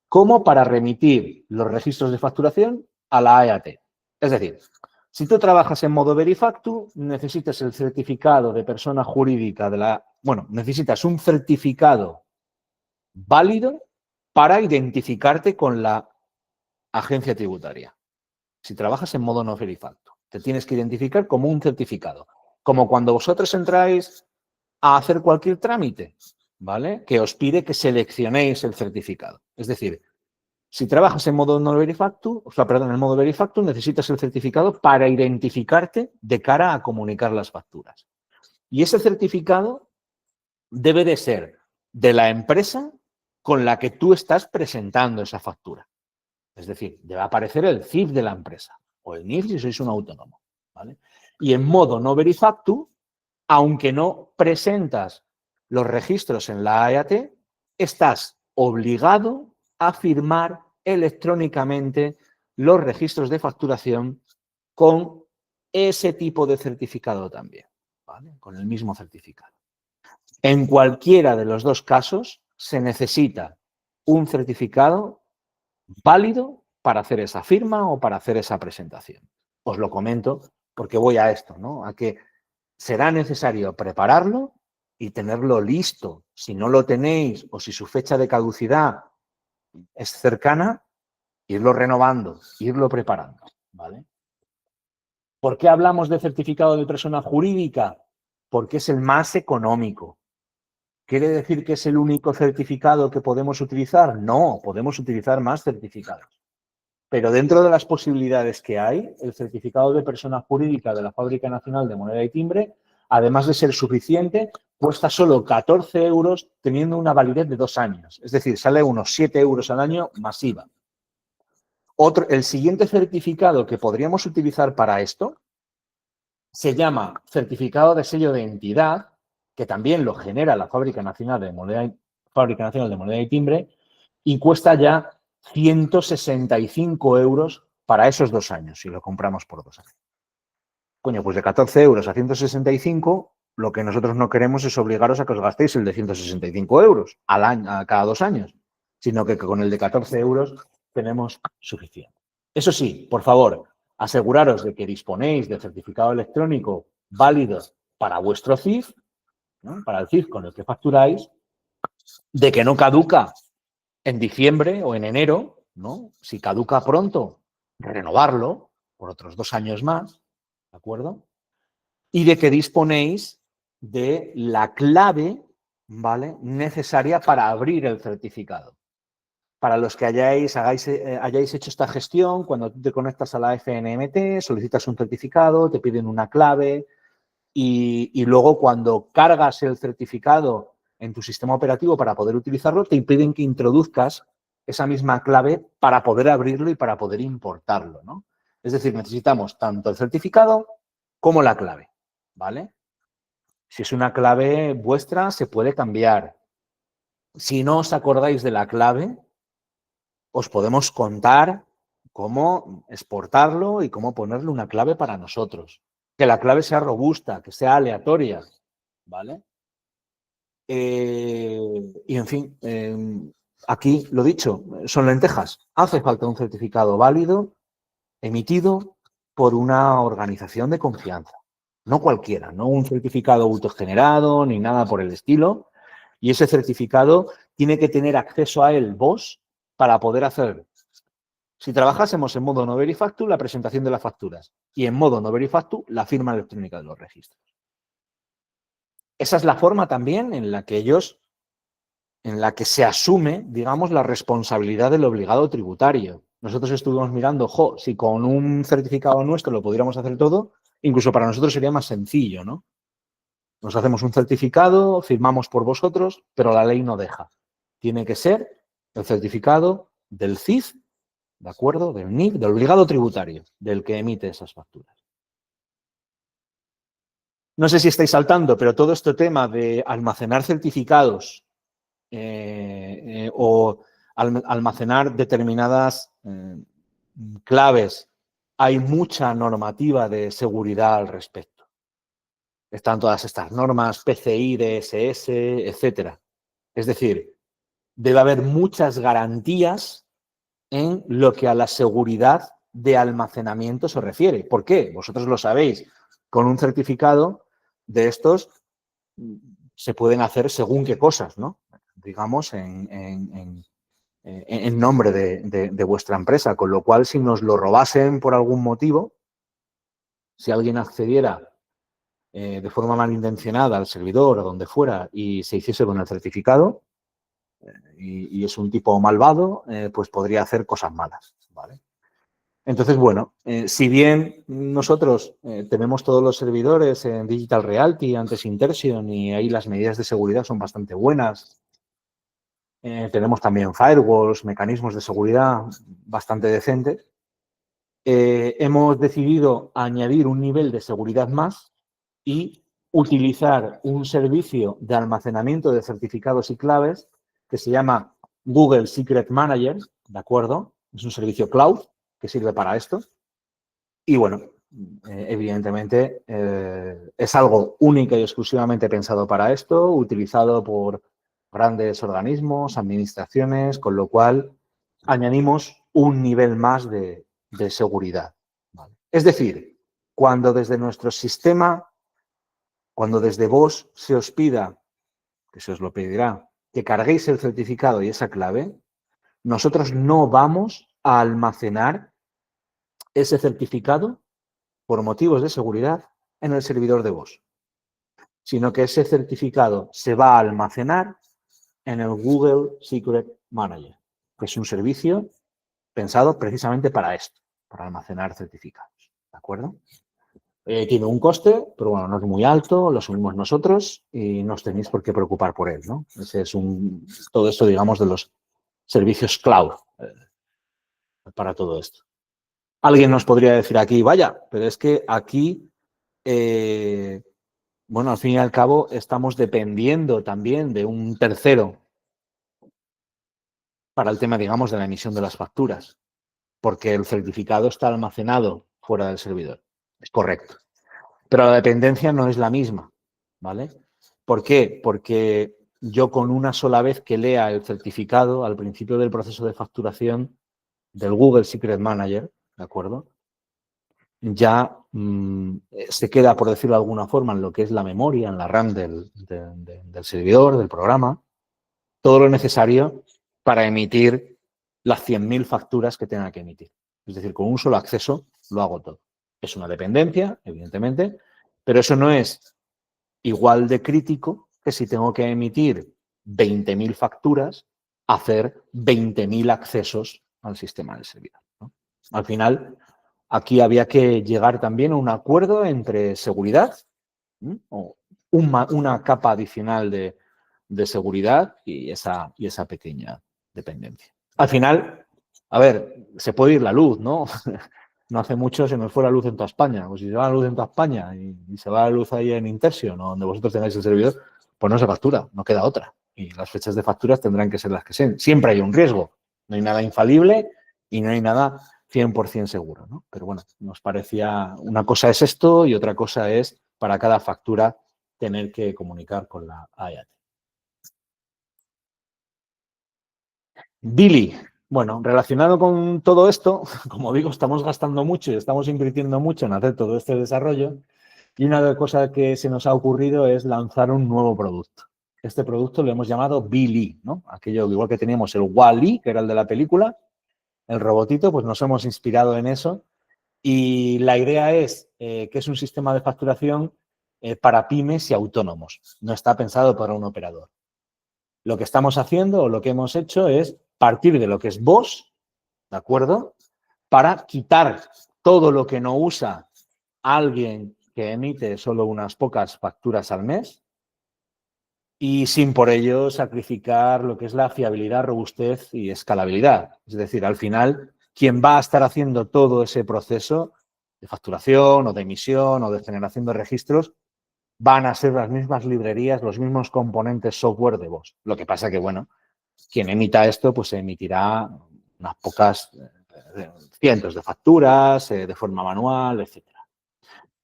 como para remitir los registros de facturación a la AEAT. Es decir, si tú trabajas en modo verifactu, necesitas el certificado de persona jurídica necesitas un certificado válido para identificarte con la agencia tributaria. Si trabajas en modo no verifactu, te tienes que identificar como un certificado. Como cuando vosotros entráis a hacer cualquier trámite, ¿vale? Que os pide que seleccionéis el certificado. Es decir, si trabajas en modo no verifactu, en modo verifactu, necesitas el certificado para identificarte de cara a comunicar las facturas. Y ese certificado debe de ser de la empresa con la que tú estás presentando esa factura. Es decir, debe aparecer el CIF de la empresa o el NIF si sois un autónomo, ¿vale? Y en modo no verifactu, aunque no presentas los registros en la AEAT, estás obligado a firmar electrónicamente los registros de facturación con ese tipo de certificado también, ¿vale? Con el mismo certificado. En cualquiera de los dos casos se necesita un certificado válido para hacer esa firma o para hacer esa presentación. Os lo comento porque voy a esto, ¿no? A que será necesario prepararlo y tenerlo listo. Si no lo tenéis o si su fecha de caducidad es cercana, irlo renovando, irlo preparando, ¿vale? ¿Por qué hablamos de certificado de persona jurídica? Porque es el más económico. ¿Quiere decir que es el único certificado que podemos utilizar? No, podemos utilizar más certificados. Pero dentro de las posibilidades que hay, el certificado de persona jurídica de la Fábrica Nacional de Moneda y Timbre, además de ser suficiente, cuesta solo 14 euros teniendo una validez de 2 años. Es decir, sale unos 7 euros al año masiva. El siguiente certificado que podríamos utilizar para esto se llama certificado de sello de entidad, que también lo genera la Fábrica Nacional de Moneda y Timbre, y cuesta ya 165 euros para esos 2 años, si lo compramos por 2 años. Coño, pues de 14 euros a 165, lo que nosotros no queremos es obligaros a que os gastéis el de 165 euros al año, a cada 2 años, sino que con el de 14 euros tenemos suficiente. Eso sí, por favor, aseguraros de que disponéis de certificado electrónico válido para vuestro CIF, ¿no? Para el CIF con el que facturáis, de que no caduca en diciembre o en enero, ¿no? Si caduca pronto, renovarlo por otros 2 años más, ¿de acuerdo? Y de que disponéis de la clave, ¿vale?, necesaria para abrir el certificado. Para los que hayáis hecho esta gestión, cuando tú te conectas a la FNMT, solicitas un certificado, te piden una clave y luego cuando cargas el certificado en tu sistema operativo para poder utilizarlo, te impiden que introduzcas esa misma clave para poder abrirlo y para poder importarlo, ¿no? Es decir, necesitamos tanto el certificado como la clave, ¿vale? Si es una clave vuestra, se puede cambiar. Si no os acordáis de la clave, os podemos contar cómo exportarlo y cómo ponerle una clave para nosotros. Que la clave sea robusta, que sea aleatoria, ¿vale? Y en fin, aquí lo dicho, son lentejas. Hace falta un certificado válido emitido por una organización de confianza. No cualquiera, no un certificado autogenerado ni nada por el estilo. Y ese certificado tiene que tener acceso a él vos para poder hacer, si trabajásemos en modo no verifactu, la presentación de las facturas y en modo no verifactu, la firma electrónica de los registros. Esa es la forma también en la que se asume, digamos, la responsabilidad del obligado tributario. Nosotros estuvimos mirando, si con un certificado nuestro lo pudiéramos hacer todo, incluso para nosotros sería más sencillo, ¿no? Nos hacemos un certificado, firmamos por vosotros, pero la ley no deja. Tiene que ser el certificado del CIF, ¿de acuerdo? Del NIF, del obligado tributario, del que emite esas facturas. No sé si estáis saltando, pero todo este tema de almacenar certificados o almacenar determinadas claves, hay mucha normativa de seguridad al respecto. Están todas estas normas, PCI, DSS, etcétera. Es decir, debe haber muchas garantías en lo que a la seguridad de almacenamiento se refiere. ¿Por qué? Vosotros lo sabéis. Con un certificado de estos se pueden hacer según qué cosas, ¿no? Digamos, en nombre de vuestra empresa. Con lo cual, si nos lo robasen por algún motivo, si alguien accediera de forma malintencionada al servidor o donde fuera y se hiciese con el certificado y es un tipo malvado, pues podría hacer cosas malas, ¿vale? Entonces, bueno, si bien nosotros tenemos todos los servidores en Digital Realty, antes Interxion, y ahí las medidas de seguridad son bastante buenas, tenemos también firewalls, mecanismos de seguridad bastante decentes, hemos decidido añadir un nivel de seguridad más y utilizar un servicio de almacenamiento de certificados y claves que se llama Google Secret Manager, ¿de acuerdo? Es un servicio cloud que sirve para esto. Y bueno, evidentemente es algo único y exclusivamente pensado para esto, utilizado por grandes organismos, administraciones, con lo cual añadimos un nivel más de seguridad. ¿Vale? Es decir, cuando desde nuestro sistema, cuando desde vos se os pida, que se os lo pedirá, que carguéis el certificado y esa clave, nosotros no vamos a almacenar ese certificado por motivos de seguridad en el servidor de vos, sino que ese certificado se va a almacenar en el Google Secret Manager, que es un servicio pensado precisamente para esto, para almacenar certificados. ¿De acuerdo? Tiene un coste, pero bueno, no es muy alto, lo asumimos nosotros y no os tenéis por qué preocupar por él, ¿no? Ese es todo esto, digamos, de los servicios cloud para todo esto. Alguien nos podría decir aquí, vaya, pero es que aquí, bueno, al fin y al cabo, estamos dependiendo también de un tercero para el tema, digamos, de la emisión de las facturas, porque el certificado está almacenado fuera del servidor. Es correcto. Pero la dependencia no es la misma, ¿vale? ¿Por qué? Porque yo con una sola vez que lea el certificado al principio del proceso de facturación del Google Secret Manager, ¿de acuerdo? Ya se queda, por decirlo de alguna forma, en lo que es la memoria, en la RAM del servidor, del programa, todo lo necesario para emitir las 100.000 facturas que tenga que emitir. Es decir, con un solo acceso lo hago todo. Es una dependencia, evidentemente, pero eso no es igual de crítico que si tengo que emitir 20.000 facturas, hacer 20.000 accesos al sistema del servidor, ¿no? Al final, aquí había que llegar también a un acuerdo entre seguridad, ¿no? O una capa adicional de seguridad y esa pequeña dependencia. Al final, a ver, se puede ir la luz, ¿no? No hace mucho se nos fue la luz en toda España. Pues si se va la luz en toda España y se va la luz ahí en Intersio, ¿no? Donde vosotros tengáis el servidor, pues no se factura, no queda otra. Y las fechas de facturas tendrán que ser las que sean. Siempre hay un riesgo. No hay nada infalible y no hay nada 100% seguro, ¿no? Pero bueno, nos parecía, una cosa es esto y otra cosa es para cada factura tener que comunicar con la AEAT. Billy, bueno, relacionado con todo esto, como digo, estamos gastando mucho y estamos invirtiendo mucho en hacer todo este desarrollo y una de las cosas que se nos ha ocurrido es lanzar un nuevo producto. Este producto lo hemos llamado Billy, ¿no? Aquello igual que teníamos el Wall-E, que era el de la película, el robotito, pues nos hemos inspirado en eso y la idea es que es un sistema de facturación para pymes y autónomos. No está pensado para un operador. Lo que estamos haciendo o lo que hemos hecho es partir de lo que es vos, ¿de acuerdo? Para quitar todo lo que no usa alguien que emite solo unas pocas facturas al mes y sin por ello sacrificar lo que es la fiabilidad, robustez y escalabilidad. Es decir, al final, quien va a estar haciendo todo ese proceso de facturación o de emisión o de generación de registros van a ser las mismas librerías, los mismos componentes software de vos. Lo que pasa que, bueno, quien emita esto, pues se emitirá unas pocas cientos de facturas de forma manual, etcétera.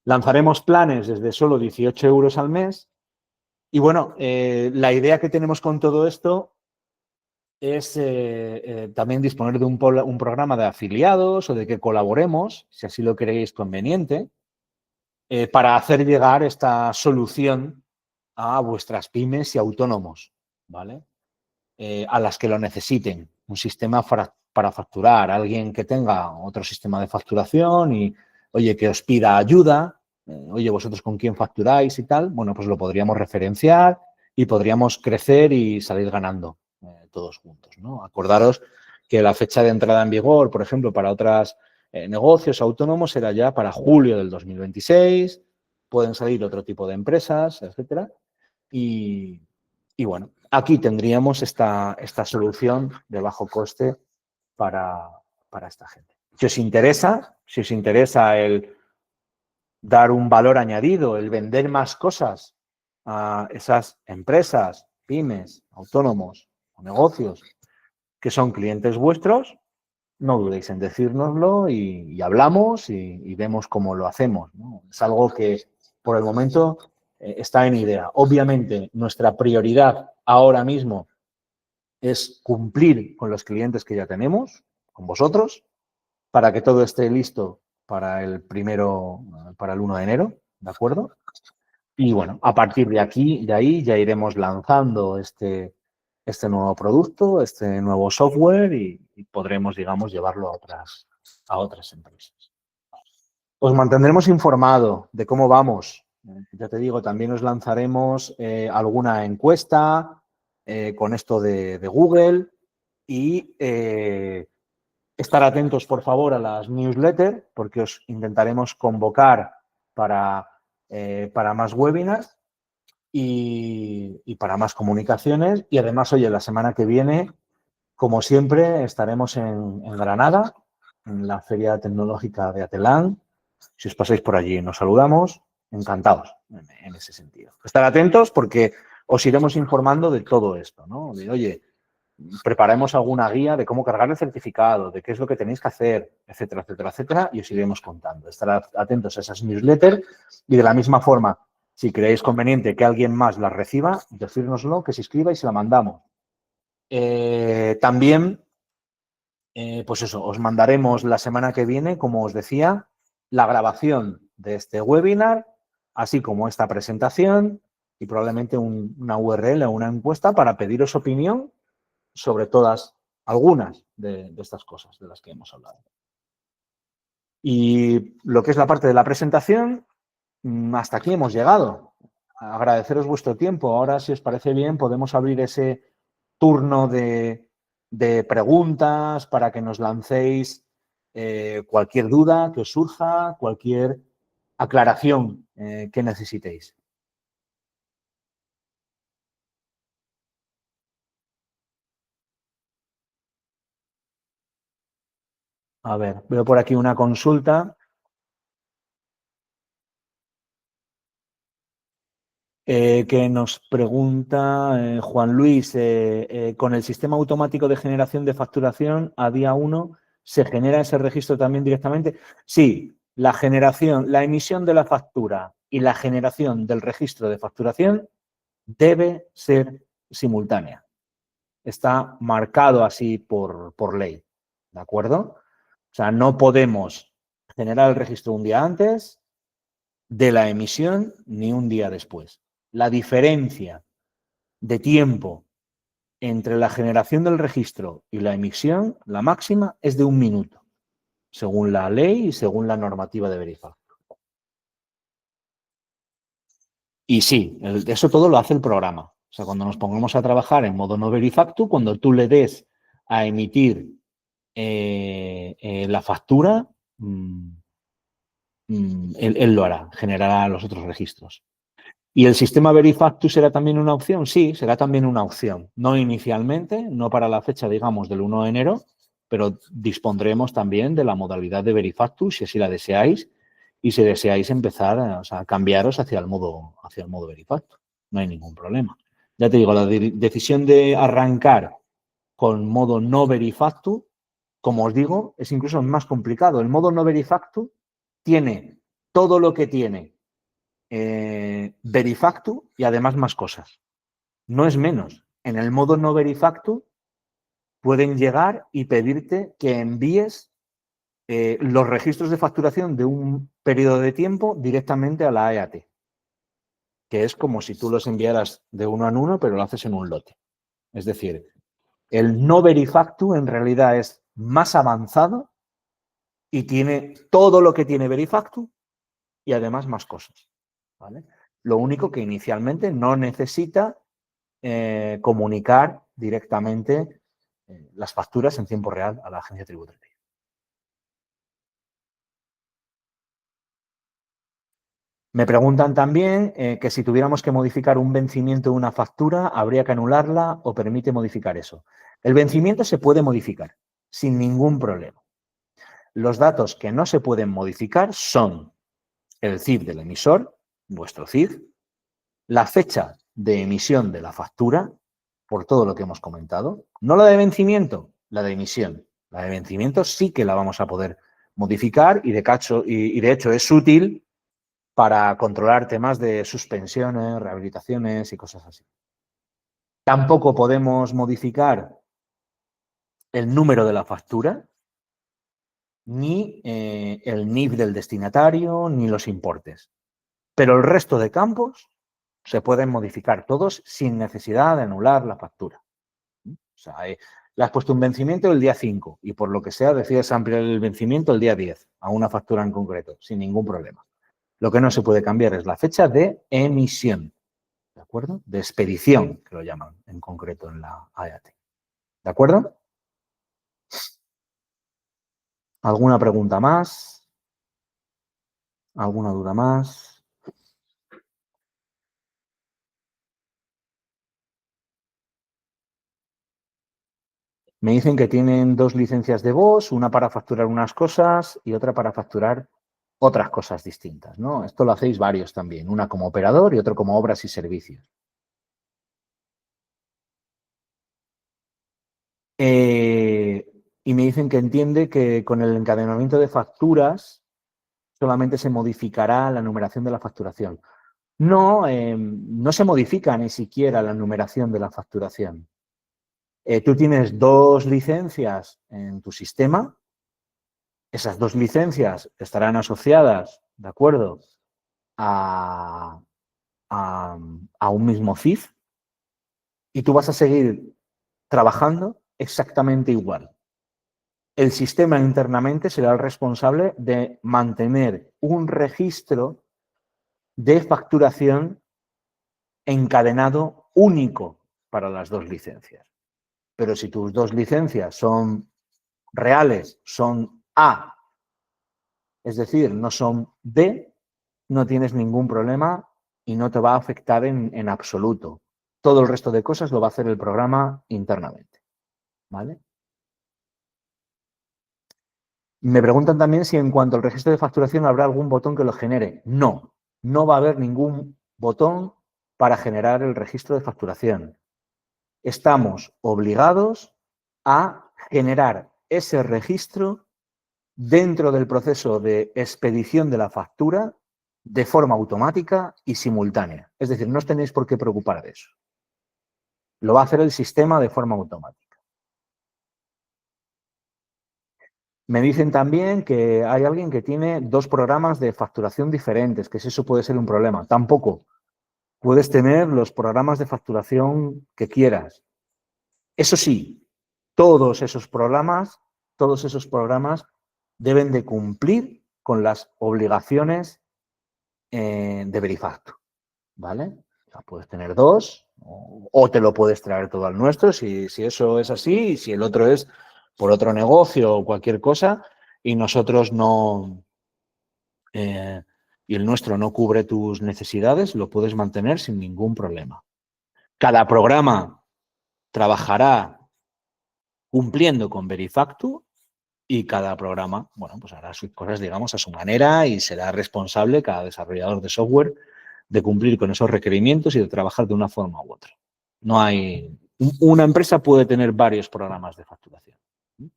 Lanzaremos planes desde solo 18 euros al mes. Y bueno, la idea que tenemos con todo esto es también disponer de un programa de afiliados o de que colaboremos, si así lo creéis conveniente, para hacer llegar esta solución a vuestras pymes y autónomos, ¿vale? A las que lo necesiten. Un sistema para facturar, alguien que tenga otro sistema de facturación y, oye, que os pida ayuda, oye, vosotros con quién facturáis y tal, bueno, pues lo podríamos referenciar y podríamos crecer y salir ganando todos juntos, ¿no? Acordaros que la fecha de entrada en vigor, por ejemplo, para otros negocios autónomos era ya para julio del 2026, pueden salir otro tipo de empresas, etcétera, y bueno, aquí tendríamos esta solución de bajo coste para esta gente. Si os interesa el dar un valor añadido, el vender más cosas a esas empresas, pymes, autónomos o negocios que son clientes vuestros, no dudéis en decírnoslo y hablamos y vemos cómo lo hacemos, ¿no? Es algo que por el momento está en idea. Obviamente, nuestra prioridad ahora mismo es cumplir con los clientes que ya tenemos, con vosotros, para que todo esté listo para el 1 de enero, ¿de acuerdo? Y bueno, a partir de aquí, de ahí, ya iremos lanzando este nuevo producto, este nuevo software y podremos, digamos, llevarlo a otras empresas. Os mantendremos informado de cómo vamos. Ya te digo, también os lanzaremos alguna encuesta con esto de Google y estar atentos, por favor, a las newsletters porque os intentaremos convocar para más webinars y para más comunicaciones. Y además, oye, la semana que viene, como siempre, estaremos en Granada, en la Feria Tecnológica de Atelán. Si os pasáis por allí, nos saludamos. Encantados en ese sentido. Estar atentos porque os iremos informando de todo esto, ¿no? De, oye, preparemos alguna guía de cómo cargar el certificado, de qué es lo que tenéis que hacer, etcétera, etcétera, etcétera, y os iremos contando. Estar atentos a esas newsletters y de la misma forma, si creéis conveniente que alguien más las reciba, decírnoslo, que se inscriba y se la mandamos. También, pues eso, os mandaremos la semana que viene, como os decía, la grabación de este webinar, así como esta presentación y probablemente una URL o una encuesta para pediros opinión sobre todas, algunas de estas cosas de las que hemos hablado. Y lo que es la parte de la presentación, hasta aquí hemos llegado. Agradeceros vuestro tiempo. Ahora, si os parece bien, podemos abrir ese turno de preguntas para que nos lancéis cualquier duda que os surja, cualquier aclaración que necesitéis. A ver, veo por aquí una consulta. Que nos pregunta Juan Luis, con el sistema automático de generación de facturación a día 1, ¿se genera ese registro también directamente? Sí, la generación, la emisión de la factura y la generación del registro de facturación debe ser simultánea. Está marcado así por ley, ¿de acuerdo? O sea, no podemos generar el registro un día antes de la emisión ni un día después. La diferencia de tiempo entre la generación del registro y la emisión, la máxima, es de 1 minuto, según la ley y según la normativa de Verifactu. Y sí, eso todo lo hace el programa. O sea, cuando nos pongamos a trabajar en modo no Verifactu, cuando tú le des a emitir la factura, él lo hará, generará los otros registros. ¿Y el sistema Verifactu será también una opción? Sí, será también una opción. No inicialmente, no para la fecha, digamos, del 1 de enero, pero dispondremos también de la modalidad de Verifactu, si así la deseáis, y si deseáis empezar, o sea, cambiaros hacia el modo Verifactu. No hay ningún problema. Ya te digo, la decisión de arrancar con modo no Verifactu, como os digo, es incluso más complicado. El modo no Verifactu tiene todo lo que tiene Verifactu y además más cosas. No es menos. En el modo no Verifactu pueden llegar y pedirte que envíes los registros de facturación de un periodo de tiempo directamente a la EAT, que es como si tú los enviaras de uno en uno, pero lo haces en un lote. Es decir, el no Verifactu en realidad es más avanzado y tiene todo lo que tiene Verifactu y además más cosas. ¿Vale? Lo único que inicialmente no necesita comunicar directamente las facturas en tiempo real a la agencia tributaria. Me preguntan también que si tuviéramos que modificar un vencimiento de una factura, ¿habría que anularla o permite modificar eso? El vencimiento se puede modificar sin ningún problema. Los datos que no se pueden modificar son el CIF del emisor, vuestro CIF, la fecha de emisión de la factura, por todo lo que hemos comentado. No la de vencimiento, la de emisión. La de vencimiento sí que la vamos a poder modificar y de hecho es útil para controlar temas de suspensiones, rehabilitaciones y cosas así. Tampoco podemos modificar el número de la factura, ni el NIF del destinatario, ni los importes. Pero el resto de campos se pueden modificar todos sin necesidad de anular la factura. O sea, le has puesto un vencimiento el día 5 y por lo que sea decides ampliar el vencimiento el día 10 a una factura en concreto, sin ningún problema. Lo que no se puede cambiar es la fecha de emisión, ¿de acuerdo? De expedición, que lo llaman en concreto en la AEAT. ¿De acuerdo? ¿Alguna pregunta más? ¿Alguna duda más? Me dicen que tienen 2 licencias de voz, una para facturar unas cosas y otra para facturar otras cosas distintas, ¿no? Esto lo hacéis varios también, una como operador y otro como obras y servicios. Y me dicen que entiende que con el encadenamiento de facturas solamente se modificará la numeración de la facturación. No, no se modifica ni siquiera la numeración de la facturación. Tú tienes 2 licencias en tu sistema, esas 2 licencias estarán asociadas, ¿de acuerdo?, a, a un mismo CIF y tú vas a seguir trabajando exactamente igual. El sistema internamente será el responsable de mantener un registro de facturación encadenado único para las 2 licencias. Pero si tus 2 licencias son reales, son A, es decir, no son B, no tienes ningún problema y no te va a afectar en absoluto. Todo el resto de cosas lo va a hacer el programa internamente, ¿vale? Me preguntan también si en cuanto al registro de facturación habrá algún botón que lo genere. No, no va a haber ningún botón para generar el registro de facturación. Estamos obligados a generar ese registro dentro del proceso de expedición de la factura de forma automática y simultánea. Es decir, no os tenéis por qué preocupar de eso. Lo va a hacer el sistema de forma automática. Me dicen también que hay alguien que tiene 2 programas de facturación diferentes, que si eso puede ser un problema. Tampoco. Puedes tener los programas de facturación que quieras. Eso sí, todos esos programas deben de cumplir con las obligaciones de Verifacto, ¿vale? O sea, puedes tener 2 o te lo puedes traer todo al nuestro si eso es así y si el otro es por otro negocio o cualquier cosa y nosotros no y el nuestro no cubre tus necesidades, lo puedes mantener sin ningún problema. Cada programa trabajará cumpliendo con Verifacto y cada programa, bueno, pues hará sus cosas, digamos, a su manera y será responsable cada desarrollador de software de cumplir con esos requerimientos y de trabajar de una forma u otra. No hay... Una empresa puede tener varios programas de facturación.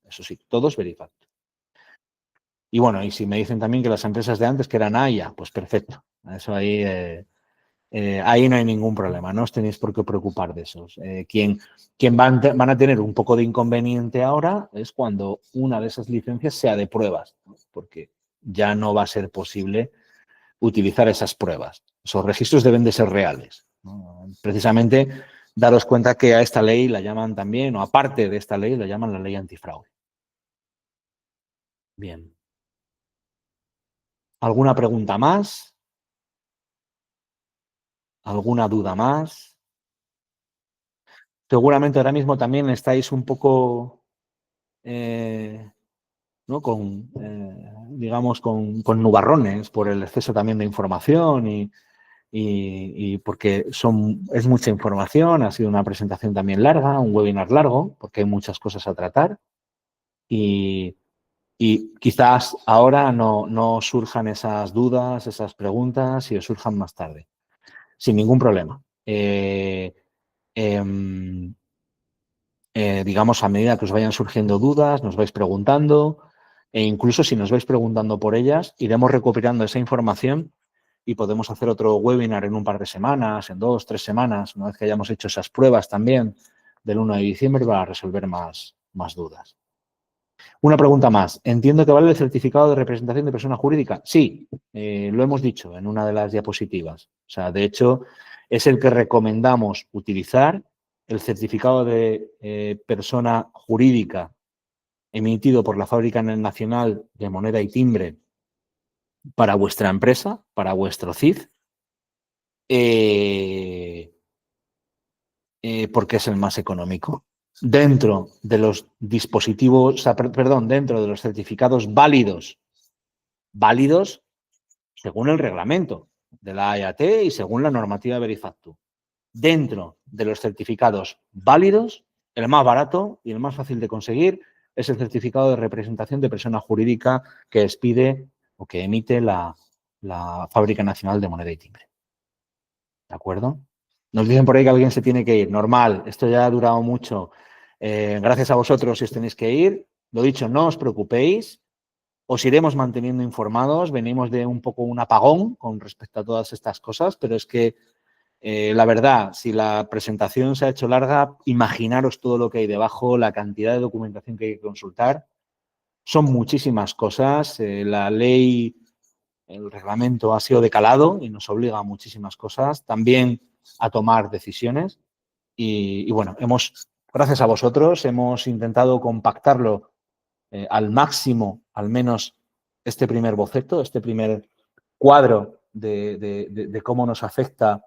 Eso sí, todos Verifacto. Y bueno, y si me dicen también que las empresas de antes que eran AIA, pues perfecto. Eso ahí, ahí no hay ningún problema, no os tenéis por qué preocupar de esos. Quien van a tener un poco de inconveniente ahora es cuando una de esas licencias sea de pruebas, ¿no? Porque ya no va a ser posible utilizar esas pruebas. Esos registros deben de ser reales, ¿no? Precisamente, daros cuenta que a esta ley la llaman también, o aparte de esta ley, la llaman la ley antifraude. Bien. ¿Alguna pregunta más? ¿Alguna duda más? Seguramente ahora mismo también estáis un poco, ¿no? Digamos, con nubarrones por el exceso también de información y porque es mucha información, ha sido una presentación también larga, un webinar largo, porque hay muchas cosas a tratar y quizás ahora no surjan esas dudas, esas preguntas y os surjan más tarde, sin ningún problema. Digamos, a medida que os vayan surgiendo dudas, nos vais preguntando e incluso si nos vais preguntando por ellas, iremos recopilando esa información y podemos hacer otro webinar en un par de semanas, en 2, 3 semanas, una vez que hayamos hecho esas pruebas también del 1 de diciembre para resolver más dudas. Una pregunta más. Entiendo que vale el certificado de representación de persona jurídica. Sí, lo hemos dicho en una de las diapositivas. O sea, de hecho, es el que recomendamos utilizar, el certificado de persona jurídica emitido por la Fábrica Nacional de Moneda y Timbre para vuestra empresa, para vuestro CIF, porque es el más económico. Dentro de los dispositivos, o sea, perdón, dentro de los certificados válidos según el reglamento de la IAT y según la normativa de Verifactu. Dentro de los certificados válidos, el más barato y el más fácil de conseguir es el certificado de representación de persona jurídica que expide o que emite la Fábrica Nacional de Moneda y Timbre. ¿De acuerdo? Nos dicen por ahí que alguien se tiene que ir. Normal, esto ya ha durado mucho. Gracias a vosotros si os tenéis que ir. Lo dicho, no os preocupéis. Os iremos manteniendo informados. Venimos de un poco un apagón con respecto a todas estas cosas, pero es que la verdad, si la presentación se ha hecho larga, imaginaros todo lo que hay debajo, la cantidad de documentación que hay que consultar. Son muchísimas cosas. La ley, el reglamento ha sido de calado y nos obliga a muchísimas cosas. También a tomar decisiones. Y bueno, gracias a vosotros, hemos intentado compactarlo al máximo, al menos este primer boceto, este primer cuadro de cómo nos afecta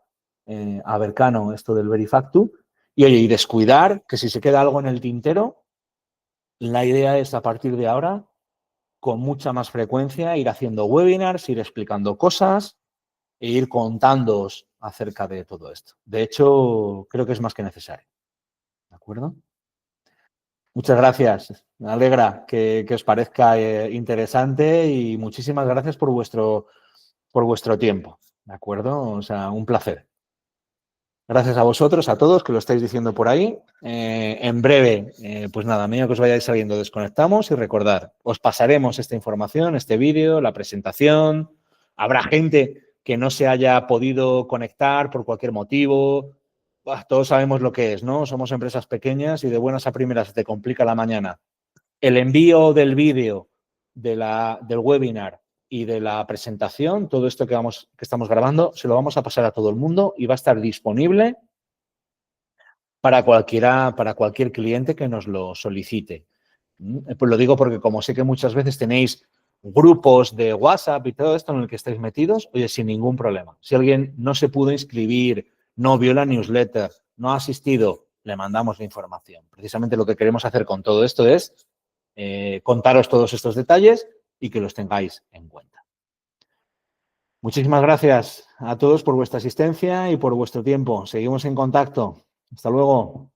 a Bercano esto del Verifactu. Y oye, y descuidar que si se queda algo en el tintero, la idea es a partir de ahora, con mucha más frecuencia, ir haciendo webinars, ir explicando cosas e ir contándoos acerca de todo esto. De hecho, creo que es más que necesario. ¿De acuerdo? Muchas gracias. Me alegra que os parezca interesante y muchísimas gracias por vuestro tiempo. ¿De acuerdo? O sea, un placer. Gracias a vosotros, a todos que lo estáis diciendo por ahí. En breve, pues nada, a medida que os vayáis saliendo, desconectamos y recordad, os pasaremos esta información, este vídeo, la presentación. Habrá gente que no se haya podido conectar por cualquier motivo. Bah, todos sabemos lo que es, ¿no? Somos empresas pequeñas y de buenas a primeras se te complica la mañana. El envío del vídeo del webinar y de la presentación, todo esto que estamos grabando, se lo vamos a pasar a todo el mundo y va a estar disponible para cualquier cliente que nos lo solicite. Pues lo digo porque como sé que muchas veces tenéis grupos de WhatsApp y todo esto en el que estáis metidos, oye, sin ningún problema. Si alguien no se pudo inscribir, no vio la newsletter, no ha asistido, le mandamos la información. Precisamente lo que queremos hacer con todo esto es contaros todos estos detalles y que los tengáis en cuenta. Muchísimas gracias a todos por vuestra asistencia y por vuestro tiempo. Seguimos en contacto. Hasta luego.